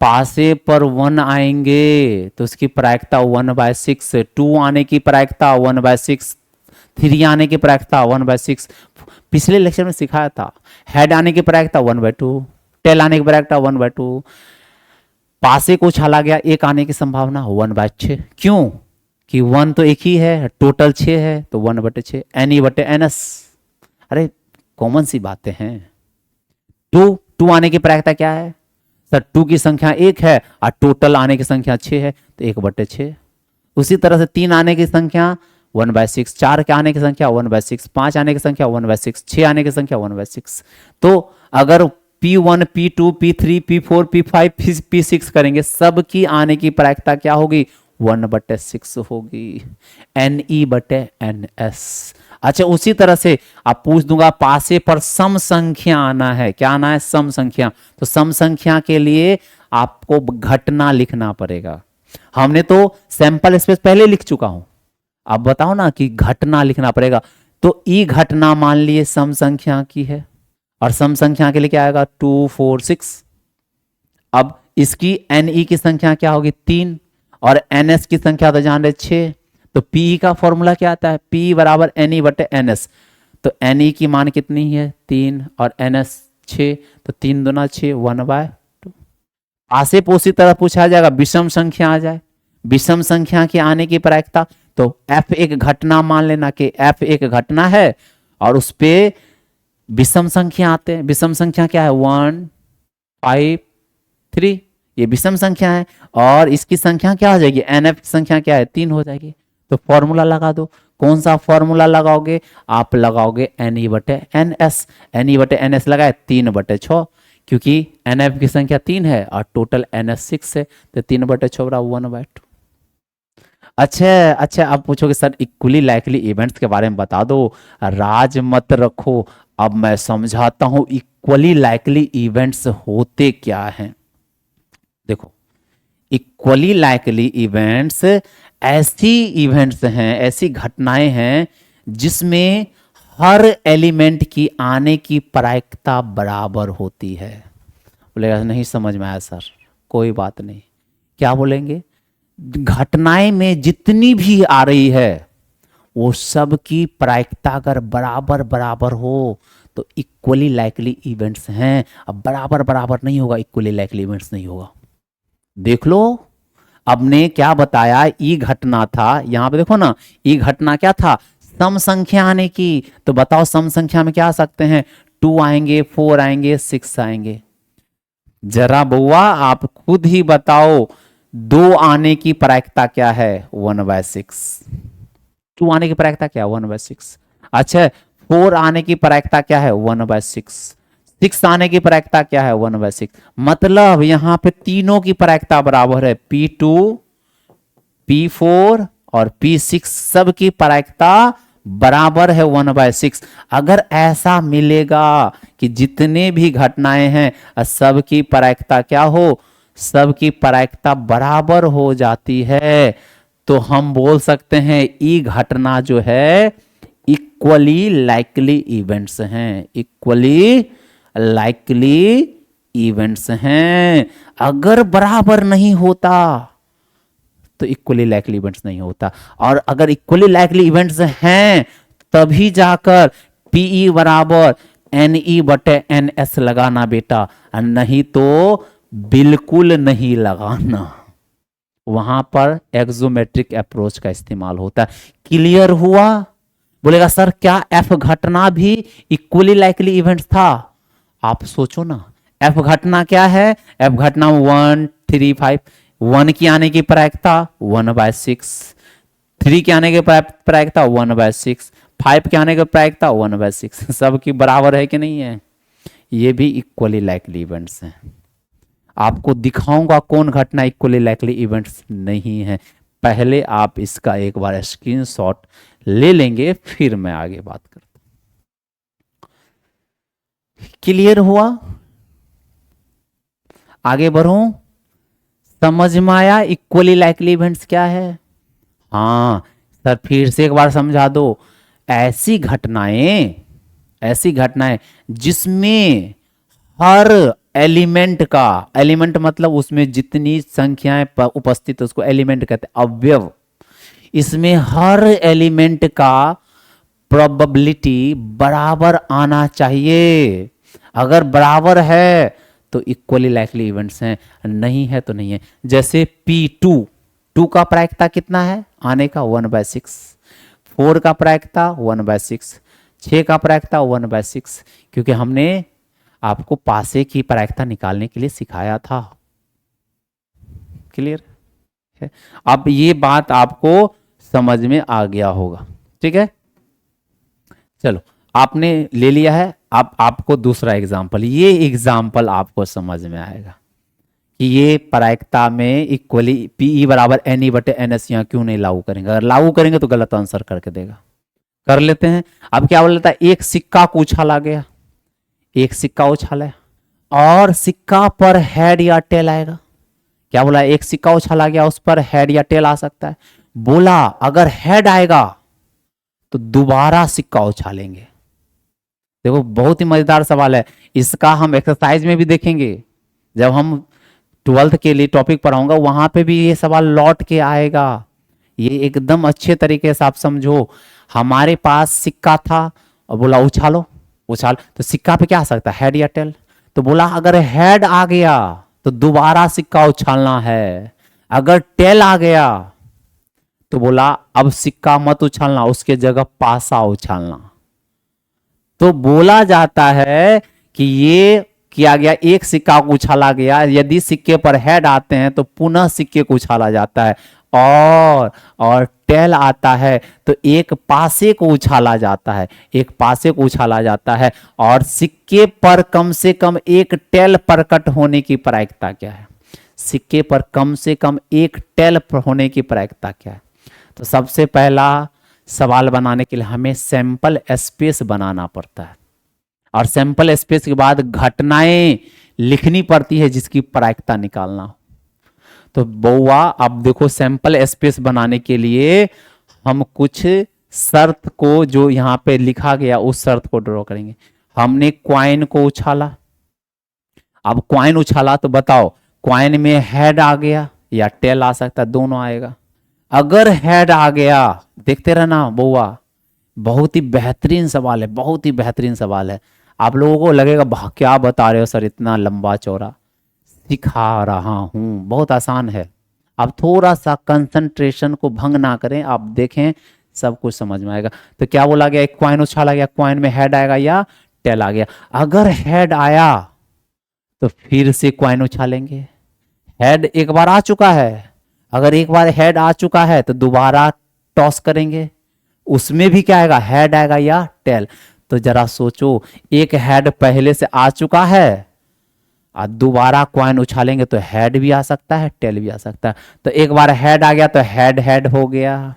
पासे पर 1 आएंगे तो उसकी प्रायिकता 1/6, 2 आने की प्रायिकता 1/6, 3 आने की प्रायिकता 1/6। पिछले लेक्चर में सिखाया था। हेड आने की प्रायिकता 1/2, टेल आने की प्रायिकता 1/2। पासे को उछाला गया, 1 आने की संभावना 1/6। क्यों? कि 1 तो एक ही है, टोटल 6 है, तो 1/6 NE/NS। अरे कॉमन सी बातें हैं। 2 आने की प्रायिकता क्या है? सर 2 की संख्या 1 है और टोटल आने की संख्या 6 है, तो 1/6। उसी तरह से 3 आने की संख्या 1/6, 4 के आने की संख्या 1/6, 5 आने की संख्या 1/6, 6 आने की संख्या 1/6। तो अगर P1 P2 P3 P4 P5 P6 करेंगे, सबकी आने की प्रायिकता क्या होगी? 1/6 होगी, NE/NS। अच्छा, उसी तरह से आप पूछ दूंगा पासे पर सम संख्या आना है। क्या आना है? सम संख्या। तो सम संख्या के लिए आपको घटना लिखना पड़ेगा। हमने तो सैंपल स्पेस पहले लिख चुका हूं, अब बताओ ना कि घटना लिखना पड़ेगा। तो ई घटना मान लिए सम संख्या की है, और सम संख्या के लिए क्या आएगा 2 4 6। अब इसकी एन की संख्या क्या होगी 3 और एन एस की संख्या तो जान रहे 6। तो पी का फॉर्मूला क्या आता है पी बराबर एन ई बटे एन एस। तो एन ई की मान कितनी है 3 और एन एस 6। तो 3 दूना 6 1/2। आसे पोसी तरह पूछा जाएगा विषम संख्या आ जाए, विषम संख्या के आने की प्रायिकता। तो एफ एक घटना मान लेना कि एफ एक घटना है और उस पे विषम संख्या आते हैं। विषम संख्या क्या है 1 5 3, ये विषम संख्या है और इसकी संख्या क्या हो जाएगी एन एफ की संख्या क्या है 3 हो जाएगी। तो फॉर्मूला लगा दो। कौन सा फॉर्मूला लगाओगे आप लगाओगे एन ई बटे एन एस। एन ई बटे एन एस लगाए 3/6 क्योंकि एन एफ की संख्या 3 है और टोटल एन एस 6 है। तो 3/6 बराबर 1/2। अच्छा अब पूछोगे सर इक्वली लाइकली इवेंट्स के बारे में बता दो। राज मत रखो, अब मैं समझाता हूं इक्वली लाइकली इवेंट्स होते क्या हैं। देखो इक्वली लाइकली इवेंट्स ऐसी इवेंट्स हैं, ऐसी घटनाएं हैं जिसमें हर एलिमेंट की आने की प्रायिकता बराबर होती है। बोलेगा नहीं समझ में आया सर, कोई बात नहीं। क्या बोलेंगे घटनाएं में जितनी भी आ रही है वो सब की प्रायिकता अगर बराबर बराबर हो तो इक्वली लाइकली इवेंट्स हैं। अब बराबर बराबर नहीं होगा इक्वली लाइकली इवेंट्स नहीं होगा। देख लो अब ने क्या बताया ई घटना था, यहां पे देखो ना ई घटना क्या था सम संख्या आने की। तो बताओ सम संख्या में क्या आ सकते हैं 2 आएंगे 4 आएंगे 6 आएंगे। जरा बउआ आप खुद ही बताओ 2 आने की प्रायिकता क्या है 1/6। 2 आने की प्रायिकता क्या है 1/6। अच्छा 4 आने की प्रायिकता क्या है 1/6। 6 आने की प्रायिकता क्या है 1/6। मतलब यहां पे तीनों की प्रायिकता बराबर है P2 P4 और P6 सब की प्रायिकता बराबर है 1/6। अगर ऐसा मिलेगा कि जितने भी घटनाएं हैं सब की प्रायिकता क्या हो सबकी प्रायिकता बराबर हो जाती है तो हम बोल सकते हैं ई घटना जो है इक्वली लाइकली इवेंट्स हैं। इक्वली लाइकली इवेंट्स हैं। अगर बराबर नहीं होता तो इक्वली लाइकली इवेंट्स नहीं होता और अगर इक्वली लाइकली इवेंट्स हैं तभी जाकर पीई बराबर एन ई बटे एन एस लगाना बेटा, नहीं तो बिल्कुल नहीं लगाना। वहां पर एक्सोमेट्रिक अप्रोच का इस्तेमाल होता है। क्लियर हुआ। बोलेगा सर क्या एफ घटना भी इक्वली लाइकली इवेंट्स था। आप सोचो ना एफ घटना क्या है एफ घटना 1 3 5। 1 की आने की प्रायिकता 1/6, 3 के आने की प्रायिकता 1/6, 5 के आने की प्रायिकता 1/6। सब की बराबर है कि नहीं है। ये भी इक्वली लाइकली इवेंट्स हैं। आपको दिखाऊंगा कौन घटना इक्वली लाइकली इवेंट्स नहीं है। पहले आप इसका एक बार स्क्रीनशॉट ले लेंगे फिर मैं आगे बात करता हूं। क्लियर हुआ। आगे बढ़ूं। समझ में आया इक्वली लाइकली इवेंट्स क्या है। हाँ सर फिर से एक बार समझा दो। ऐसी घटनाएं जिसमें हर एलिमेंट का, एलिमेंट मतलब उसमें जितनी संख्याएं उपस्थित उसको एलिमेंट कहते हैं, अवयव। इसमें हर एलिमेंट का प्रोबेबिलिटी बराबर आना चाहिए। अगर बराबर है तो इक्वली लाइकली इवेंट्स हैं, नहीं है तो नहीं है। जैसे P2 का प्रायिकता कितना है आने का 1/6, 4 का प्रायिकता 1/6, 6 का प्रायिकता 1/6। क्योंकि हमने आपको पासे की प्रायिकता निकालने के लिए सिखाया था। क्लियर है। अब ये बात आपको समझ में आ गया होगा। ठीक है चलो आपने ले लिया है। अब आपको दूसरा एग्जाम्पल, ये एग्जाम्पल आपको समझ में आएगा कि ये प्रायिकता में इक्वली पीई बराबर एन ई बटे एन एस यहां क्यों नहीं लागू करेंगे। अगर लागू करेंगे तो गलत आंसर करके देगा। कर लेते हैं। अब क्या बोल लेता है एक सिक्का को उछाला गया, एक सिक्का उछाला और सिक्का पर हेड या टेल आएगा। क्या बोला एक सिक्का उछाला गया उस पर हेड या टेल आ सकता है। बोला अगर हेड आएगा तो दोबारा सिक्का उछालेंगे। देखो बहुत ही मजेदार सवाल है, इसका हम एक्सरसाइज में भी देखेंगे। जब हम 12th के लिए टॉपिक पढ़ाऊंगा वहां पे भी ये सवाल लौट के आएगा। ये एकदम अच्छे तरीके से आप समझो। हमारे पास सिक्का था और बोला उछालो, उछाल, तो सिक्का पे क्या आ सकता है, हेड या टेल? तो बोला अगर हेड आ गया तो दोबारा सिक्का उछालना है, अगर टेल आ गया तो बोला अब सिक्का मत उछालना, उसके जगह पासा उछालना। तो बोला जाता है कि ये किया गया, एक सिक्का को उछाला गया, यदि सिक्के पर हेड आते हैं तो पुनः सिक्के को उछाला जाता है, और टेल आता है तो एक पासे को उछाला जाता है, एक पासे को उछाला जाता है। और सिक्के पर कम से कम एक टेल प्रकट होने की प्रायिकता क्या है? सिक्के पर कम से कम एक टेल होने की प्रायिकता क्या है? तो सबसे पहला सवाल बनाने के लिए हमें सैंपल स्पेस बनाना पड़ता है, और सैंपल स्पेस के बाद घटनाएं लिखनी पड़ती है जिसकी प्रायिकता निकालना हो। तो बउआ अब देखो, सैंपल स्पेस बनाने के लिए हम कुछ शर्त को, जो यहां पे लिखा गया उस शर्त को ड्रॉ करेंगे। हमने क्वाइन को उछाला, अब क्वाइन उछाला तो बताओ क्वाइन में हेड आ गया या टेल आ सकता है, दोनों आएगा। अगर हेड आ गया, देखते रहना बउआ, बहुत ही बेहतरीन सवाल है, बहुत ही बेहतरीन सवाल है। आप लोगों को लगेगा क्या बता रहे हो सर इतना लंबा चौड़ा, सिखा रहा हूं, बहुत आसान है। आप थोड़ा सा कंसंट्रेशन को भंग ना करें, आप देखें सब कुछ समझ में आएगा। तो क्या बोला गया, एक क्वाइन उछाला गया, क्वाइन में हेड आएगा या टेल आ गया। अगर हेड आया तो फिर से क्वाइन उछालेंगे, हेड एक बार आ चुका है, अगर एक बार हेड आ चुका है तो दोबारा टॉस करेंगे, उसमें भी क्या आएगा, हेड आएगा या टेल। तो जरा सोचो, एक हेड पहले से आ चुका है और दोबारा क्वाइन उछालेंगे तो हेड भी आ सकता है, टेल भी आ सकता है। तो एक बार हेड आ गया तो हेड हेड हो गया,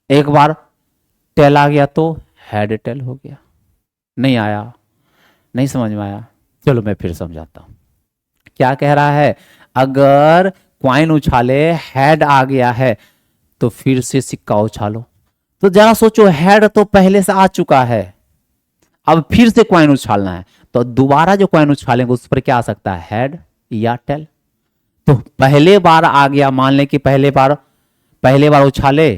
एक बार टेल आ गया तो हेड टेल हो गया। नहीं आया, नहीं समझ में आया, चलो मैं फिर समझाता हूं। क्या कह रहा है, अगर क्वाइन उछाले हेड आ गया है तो फिर से सिक्का उछालो। तो जरा सोचो, हेड तो पहले से आ चुका है, अब फिर से क्वाइन उछालना है, तो दोबारा जो क्वाइन उछालेंगे उस पर क्या आ सकता है, हेड या टेल। तो पहले बार आ गया, मान लें कि पहले बार उछाले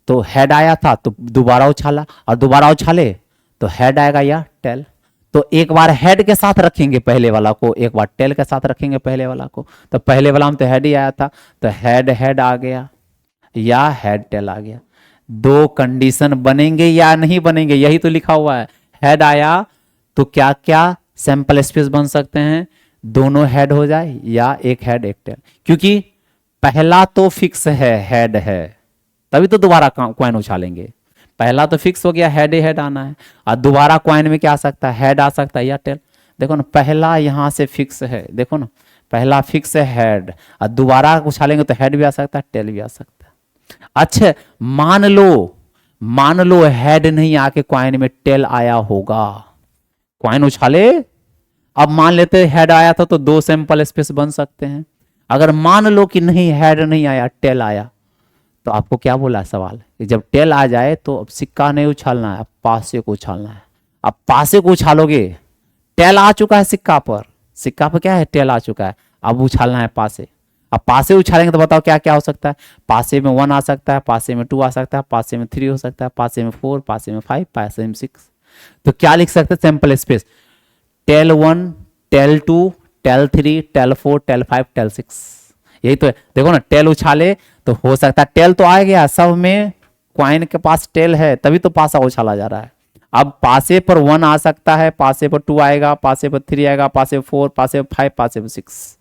तो हेड आया था, तो दोबारा उछाला और दोबारा उछाले तो हेड आएगा या टेल। तो एक बार हेड के साथ रखेंगे पहले वाला को, एक बार टेल के साथ रखेंगे पहले वाला को। तो पहले वाला में तो हेड ही आया था, तो हेड हेड आ गया या हेड टेल आ गया। दो कंडीशन बनेंगे या नहीं बनेंगे, यही तो लिखा हुआ है। हेड आया तो क्या क्या सैंपल स्पेस बन सकते हैं, दोनों हेड हो जाए या एक हेड एक टेल, क्योंकि पहला तो फिक्स है, हेड है, तभी तो दोबारा क्वाइन उछालेंगे। पहला तो फिक्स हो गया, हेड ही हेड आना है, और दोबारा क्वाइन में क्या आ सकता है, हेड आ सकता है या टेल। देखो ना, पहला यहां से फिक्स है, देखो ना, पहला फिक्स है हेड, और दोबारा उछालेंगे तो हेड भी आ सकता है, टेल भी आ सकता है। अच्छा, मान लो हेड नहीं आके क्वाइन में टेल आया होगा, क्वाइन उछाले, अब मान लेते हेड आया था तो दो सैंपल स्पेस बन सकते हैं। अगर मान लो कि नहीं, हेड नहीं आया, टेल आया, तो आपको क्या बोला सवाल कि जब टेल आ जाए तो अब सिक्का नहीं उछालना है, अब पासे को उछालना है। अब पासे को उछालोगे, टेल आ चुका है सिक्का पर क्या है, टेल आ चुका है, अब उछालना है पासे। अब पासे उछालेंगे तो बताओ क्या क्या हो सकता है, पासे में 1 आ सकता है, पासे में 2 आ सकता है, पासे में 3 हो सकता है, पासे में 4, पासे में 5, पासे में 6। तो क्या लिख सकते हैं sample space, tail 1, tail 2, tail 3, tail 4, tail 5, tail 6। यही तो है, देखो ना, टेल उछाले तो हो सकता है, टेल तो आ गया, सब में क्वाइन के पास टेल है, तभी तो पासा उछाला जा रहा है। अब पासे पर 1 आ सकता है, पासे पर 2 आएगा, पासे पर 3 आएगा, पासे पर 4, पासे पर 5, पासे पर 6।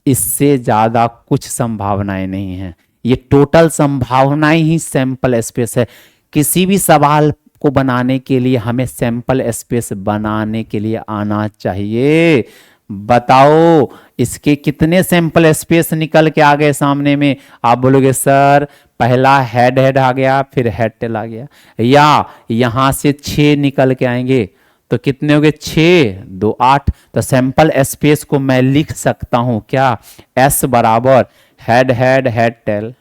इससे ज्यादा कुछ संभावनाएं नहीं है, ये टोटल संभावनाएं ही सैंपल स्पेस है। किसी भी सवाल को बनाने के लिए हमें सैंपल स्पेस बनाने के लिए आना चाहिए। बताओ इसके कितने सैंपल स्पेस निकल के आ गए सामने में, आप बोलोगे सर पहला हेड हेड आ गया, फिर हेड टेल आ गया, या यहां से 6 निकल के आएंगे, तो कितने हो गए, 6, 2, 8। तो सैंपल स्पेस को मैं लिख सकता हूं क्या, S बराबर head head head tail,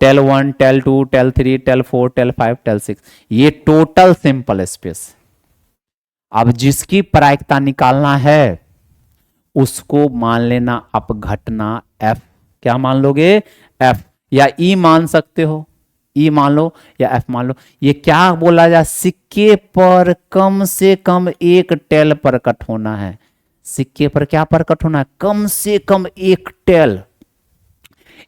tail 1, tail 2, tail 3, tail 4, tail 5, tail 6, ये टोटल सिंपल स्पेस। अब जिसकी प्रायिकता निकालना है उसको मान लेना आप घटना एफ। क्या मान लोगे? एफ, या ई मान सकते हो, ई मान लो या एफ मान लो। ये क्या बोला जाए, सिक्के पर कम से कम एक टेल प्रकट होना है। सिक्के पर क्या प्रकट होना है? कम से कम एक टेल।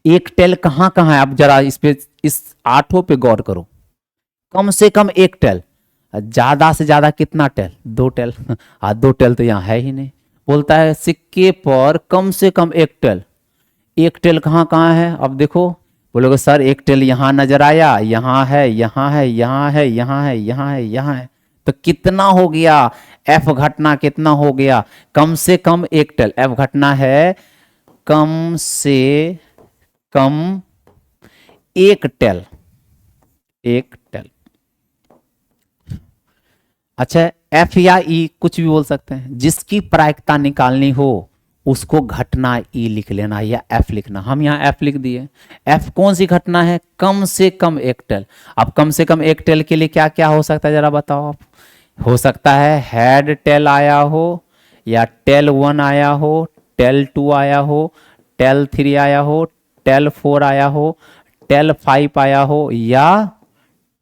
एक टेल कहां कहां है? आप जरा इस पे, इस आठों पे गौर करो। कम से कम एक टेल, ज्यादा से ज्यादा कितना टेल? 2 टेल। 2 टेल तो यहां है ही नहीं। बोलता है सिक्के पर कम से कम एक टेल। एक टेल कहां कहां है? अब देखो, बोलोगे सर एक टेल यहां नजर आया, यहां है, यहां है, यहां है, यहां है, यहां है, यहां है, तो कितना हो गया? एफ घटना कितना हो गया? कम से कम एक टेल। एफ घटना है कम से कम एक टेल, एक टेल। अच्छा, एफ या ई कुछ भी बोल सकते हैं। जिसकी प्रायिकता निकालनी हो उसको घटना ई लिख लेना या एफ लिखना। हम यहाँ एफ लिख दिए। एफ कौन सी घटना है? कम से कम एक टेल। अब कम से कम एक टेल के लिए क्या क्या हो सकता है जरा बताओ आप। हो सकता है हेड टेल आया हो, या टेल 1 आया हो, टेल 2 आया हो, टेल 3 आया हो, टेल 4 आया हो, टेल 5 आया हो, या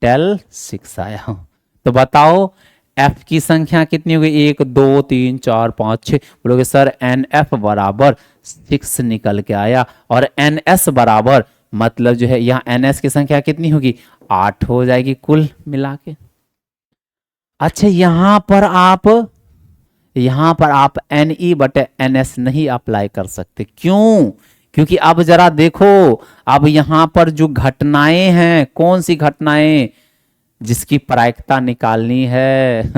टेल 6 आया हो। तो बताओ एफ की संख्या कितनी होगी? 1 2 3 4 5 6। बोलोगे सर एन एफ बराबर 6 निकल के आया, और एन एस बराबर मतलब जो है यहाँ एन एस की संख्या कितनी होगी? 8 हो जाएगी कुल मिला के। अच्छा, यहां पर आप एन ई बटे एन एस नहीं अप्लाई कर सकते। क्यों? क्योंकि अब जरा देखो, अब यहां पर जो घटनाएं हैं, कौन सी घटनाएं जिसकी प्रायिकता निकालनी है?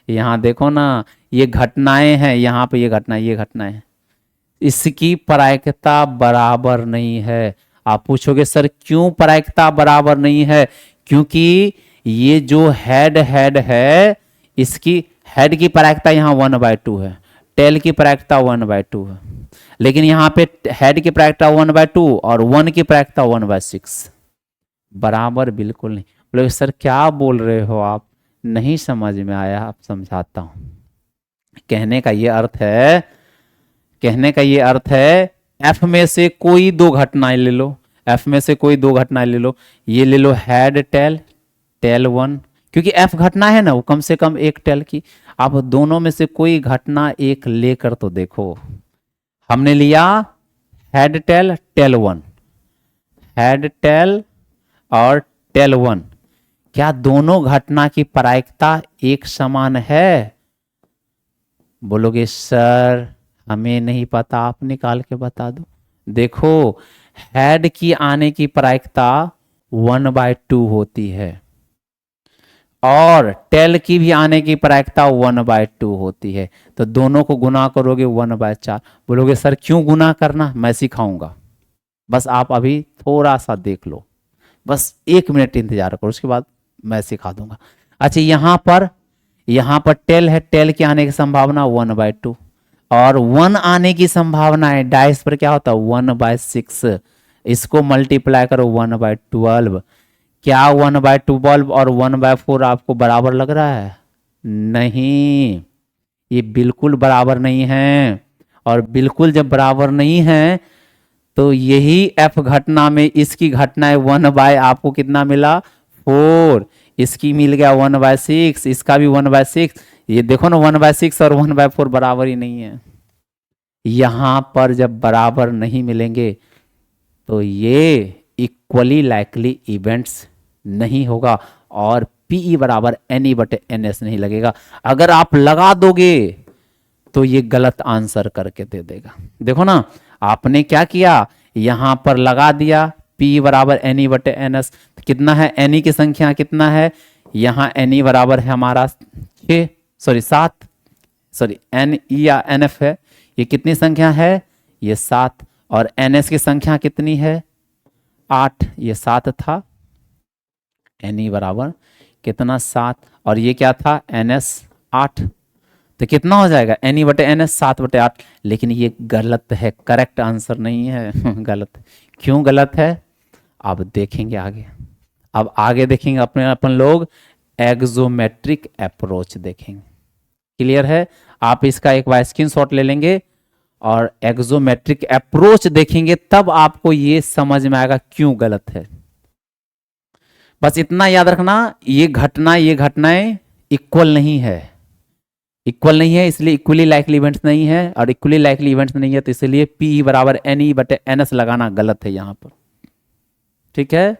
यहां देखो ना, ये घटनाएं हैं, यहां पे ये घटनाएं, इसकी प्रायिकता बराबर नहीं है। आप पूछोगे सर क्यों प्रायिकता बराबर नहीं है? क्योंकि ये जो हेड है, इसकी हेड की प्रायिकता यहाँ 1/2 है, टेल की प्रायिकता 1/2 है, लेकिन यहाँ पे हेड की प्रायिकता 1/2 और 1 की प्रायिकता 1/6। बराबर बिल्कुल नहीं। बोले सर क्या बोल रहे हो आप? नहीं समझ में आया, आप समझाता हूं। कहने का ये अर्थ है एफ में से कोई 2 घटनाएं ले लो। एफ में से कोई 2 घटनाएं ले लो। ये ले लो हेड टेल, टेल 1, क्योंकि एफ घटना है ना, वो कम से कम एक टेल की। आप दोनों में से कोई घटना एक लेकर तो देखो। हमने लिया head tail, tail 1, head tail और टेल 1। क्या दोनों घटना की प्रायिकता एक समान है? बोलोगे सर हमें नहीं पता, आप निकाल के बता दो। देखो, हेड की आने की प्रायिकता 1/2 होती है, और टेल की भी आने की प्रायिकता 1/2 होती है। तो दोनों को गुना करोगे 1/4। बोलोगे सर क्यों गुना करना? मैं सिखाऊंगा, बस आप अभी थोड़ा सा देख लो, बस 1 मिनट इंतजार करो, उसके बाद मैं सिखा दूंगा। अच्छा, यहां पर टेल है, टेल के आने की संभावना 1/2, और 1 आने की संभावना है डाइस पर क्या होता है 1/6। इसको मल्टीप्लाई करो 1/12। क्या 1/12 और 1/4 आपको बराबर लग रहा है? नहीं, ये बिल्कुल बराबर नहीं है। और बिल्कुल जब बराबर नहीं है तो यही एफ घटना में इसकी घटना है 1/ आपको कितना मिला? 4। इसकी मिल गया 1/6, इसका भी 1/6। ये देखो ना 1/6 और 1/4 बराबर ही नहीं है। यहां पर जब बराबर नहीं मिलेंगे तो ये इक्वली लाइकली इवेंट्स नहीं होगा, और पीई बराबर एनई बटे एनएस नहीं लगेगा। अगर आप लगा दोगे तो ये गलत आंसर करके दे देगा। देखो ना, आपने क्या किया, यहां पर लगा दिया पी बराबर एनई बटे एनएस। कितना है? एनई की संख्या कितना है? यहां एनई बराबर है हमारा 7, एन ई या एन एफ है, ये कितनी संख्या है? ये 7। और एन एस की संख्या कितनी है? 8। ये 7 था, एन ई बराबर कितना? 7, और ये क्या था? N S 8। तो कितना हो जाएगा? एन ई बटे एन एस 7/8। लेकिन ये गलत है, करेक्ट आंसर नहीं है। गलत। क्यों गलत है? अब देखेंगे आगे। अब आगे देखेंगे अपने अपन लोग एक्सोमेट्रिक अप्रोच देखेंगे। क्लियर है? आप इसका एक बार स्क्रीनशॉट ले लेंगे और एक्सोमेट्रिक अप्रोच देखेंगे, तब आपको ये समझ में आएगा क्यों गलत है। बस इतना याद रखना, ये घटनाएं इक्वल नहीं है। इक्वल नहीं है इसलिए इक्वली लाइकली इवेंट्स नहीं है, और इक्वली लाइकली इवेंट्स नहीं है तो इसलिए पी बराबर एन ई बटे एन एस लगाना गलत है यहां पर। ठीक है?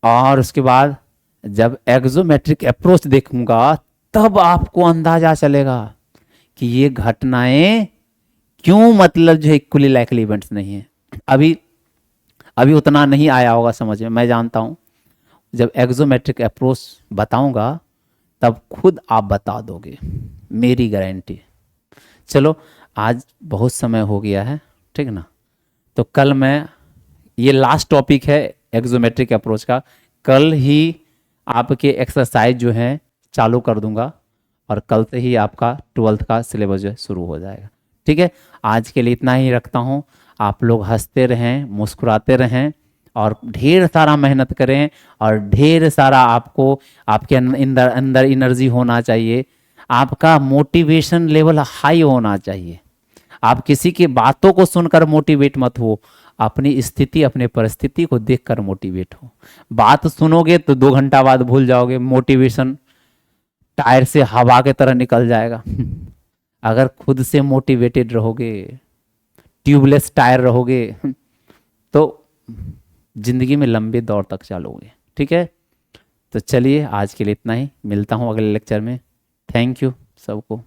और उसके बाद जब एक्सोमेट्रिक अप्रोच देखूंगा तब आपको अंदाजा चलेगा कि ये घटनाएं क्यों मतलब जो है इक्वली लाइकली इवेंट्स नहीं है। अभी अभी उतना नहीं आया होगा समझ में, मैं जानता हूं। जब एक्सोमेट्रिक अप्रोच बताऊंगा तब खुद आप बता दोगे, मेरी गारंटी। चलो आज बहुत समय हो गया है, ठीक ना? तो कल मैं, ये लास्ट टॉपिक है एक्सोमेट्रिक अप्रोच का, कल ही आपके एक्सरसाइज जो है चालू कर दूंगा और कल से ही आपका 12th का सिलेबस जो है शुरू हो जाएगा। ठीक है? आज के लिए इतना ही रखता हूँ। आप लोग हंसते रहें, मुस्कुराते रहें और ढेर सारा मेहनत करें और ढेर सारा आपको आपके अंदर अंदर एनर्जी होना चाहिए। आपका मोटिवेशन लेवल हाई होना चाहिए। आप किसी की बातों को सुनकर मोटिवेट मत हो, अपनी स्थिति अपने परिस्थिति को देखकर मोटिवेट हो। बात सुनोगे तो 2 घंटा बाद भूल जाओगे, मोटिवेशन टायर से हवा की तरह निकल जाएगा। अगर खुद से मोटिवेटेड रहोगे, ट्यूबलेस टायर रहोगे, तो जिंदगी में लंबे दौर तक चलोगे। ठीक है? तो चलिए आज के लिए इतना ही, मिलता हूँ अगले लेक्चर में। थैंक यू सबको।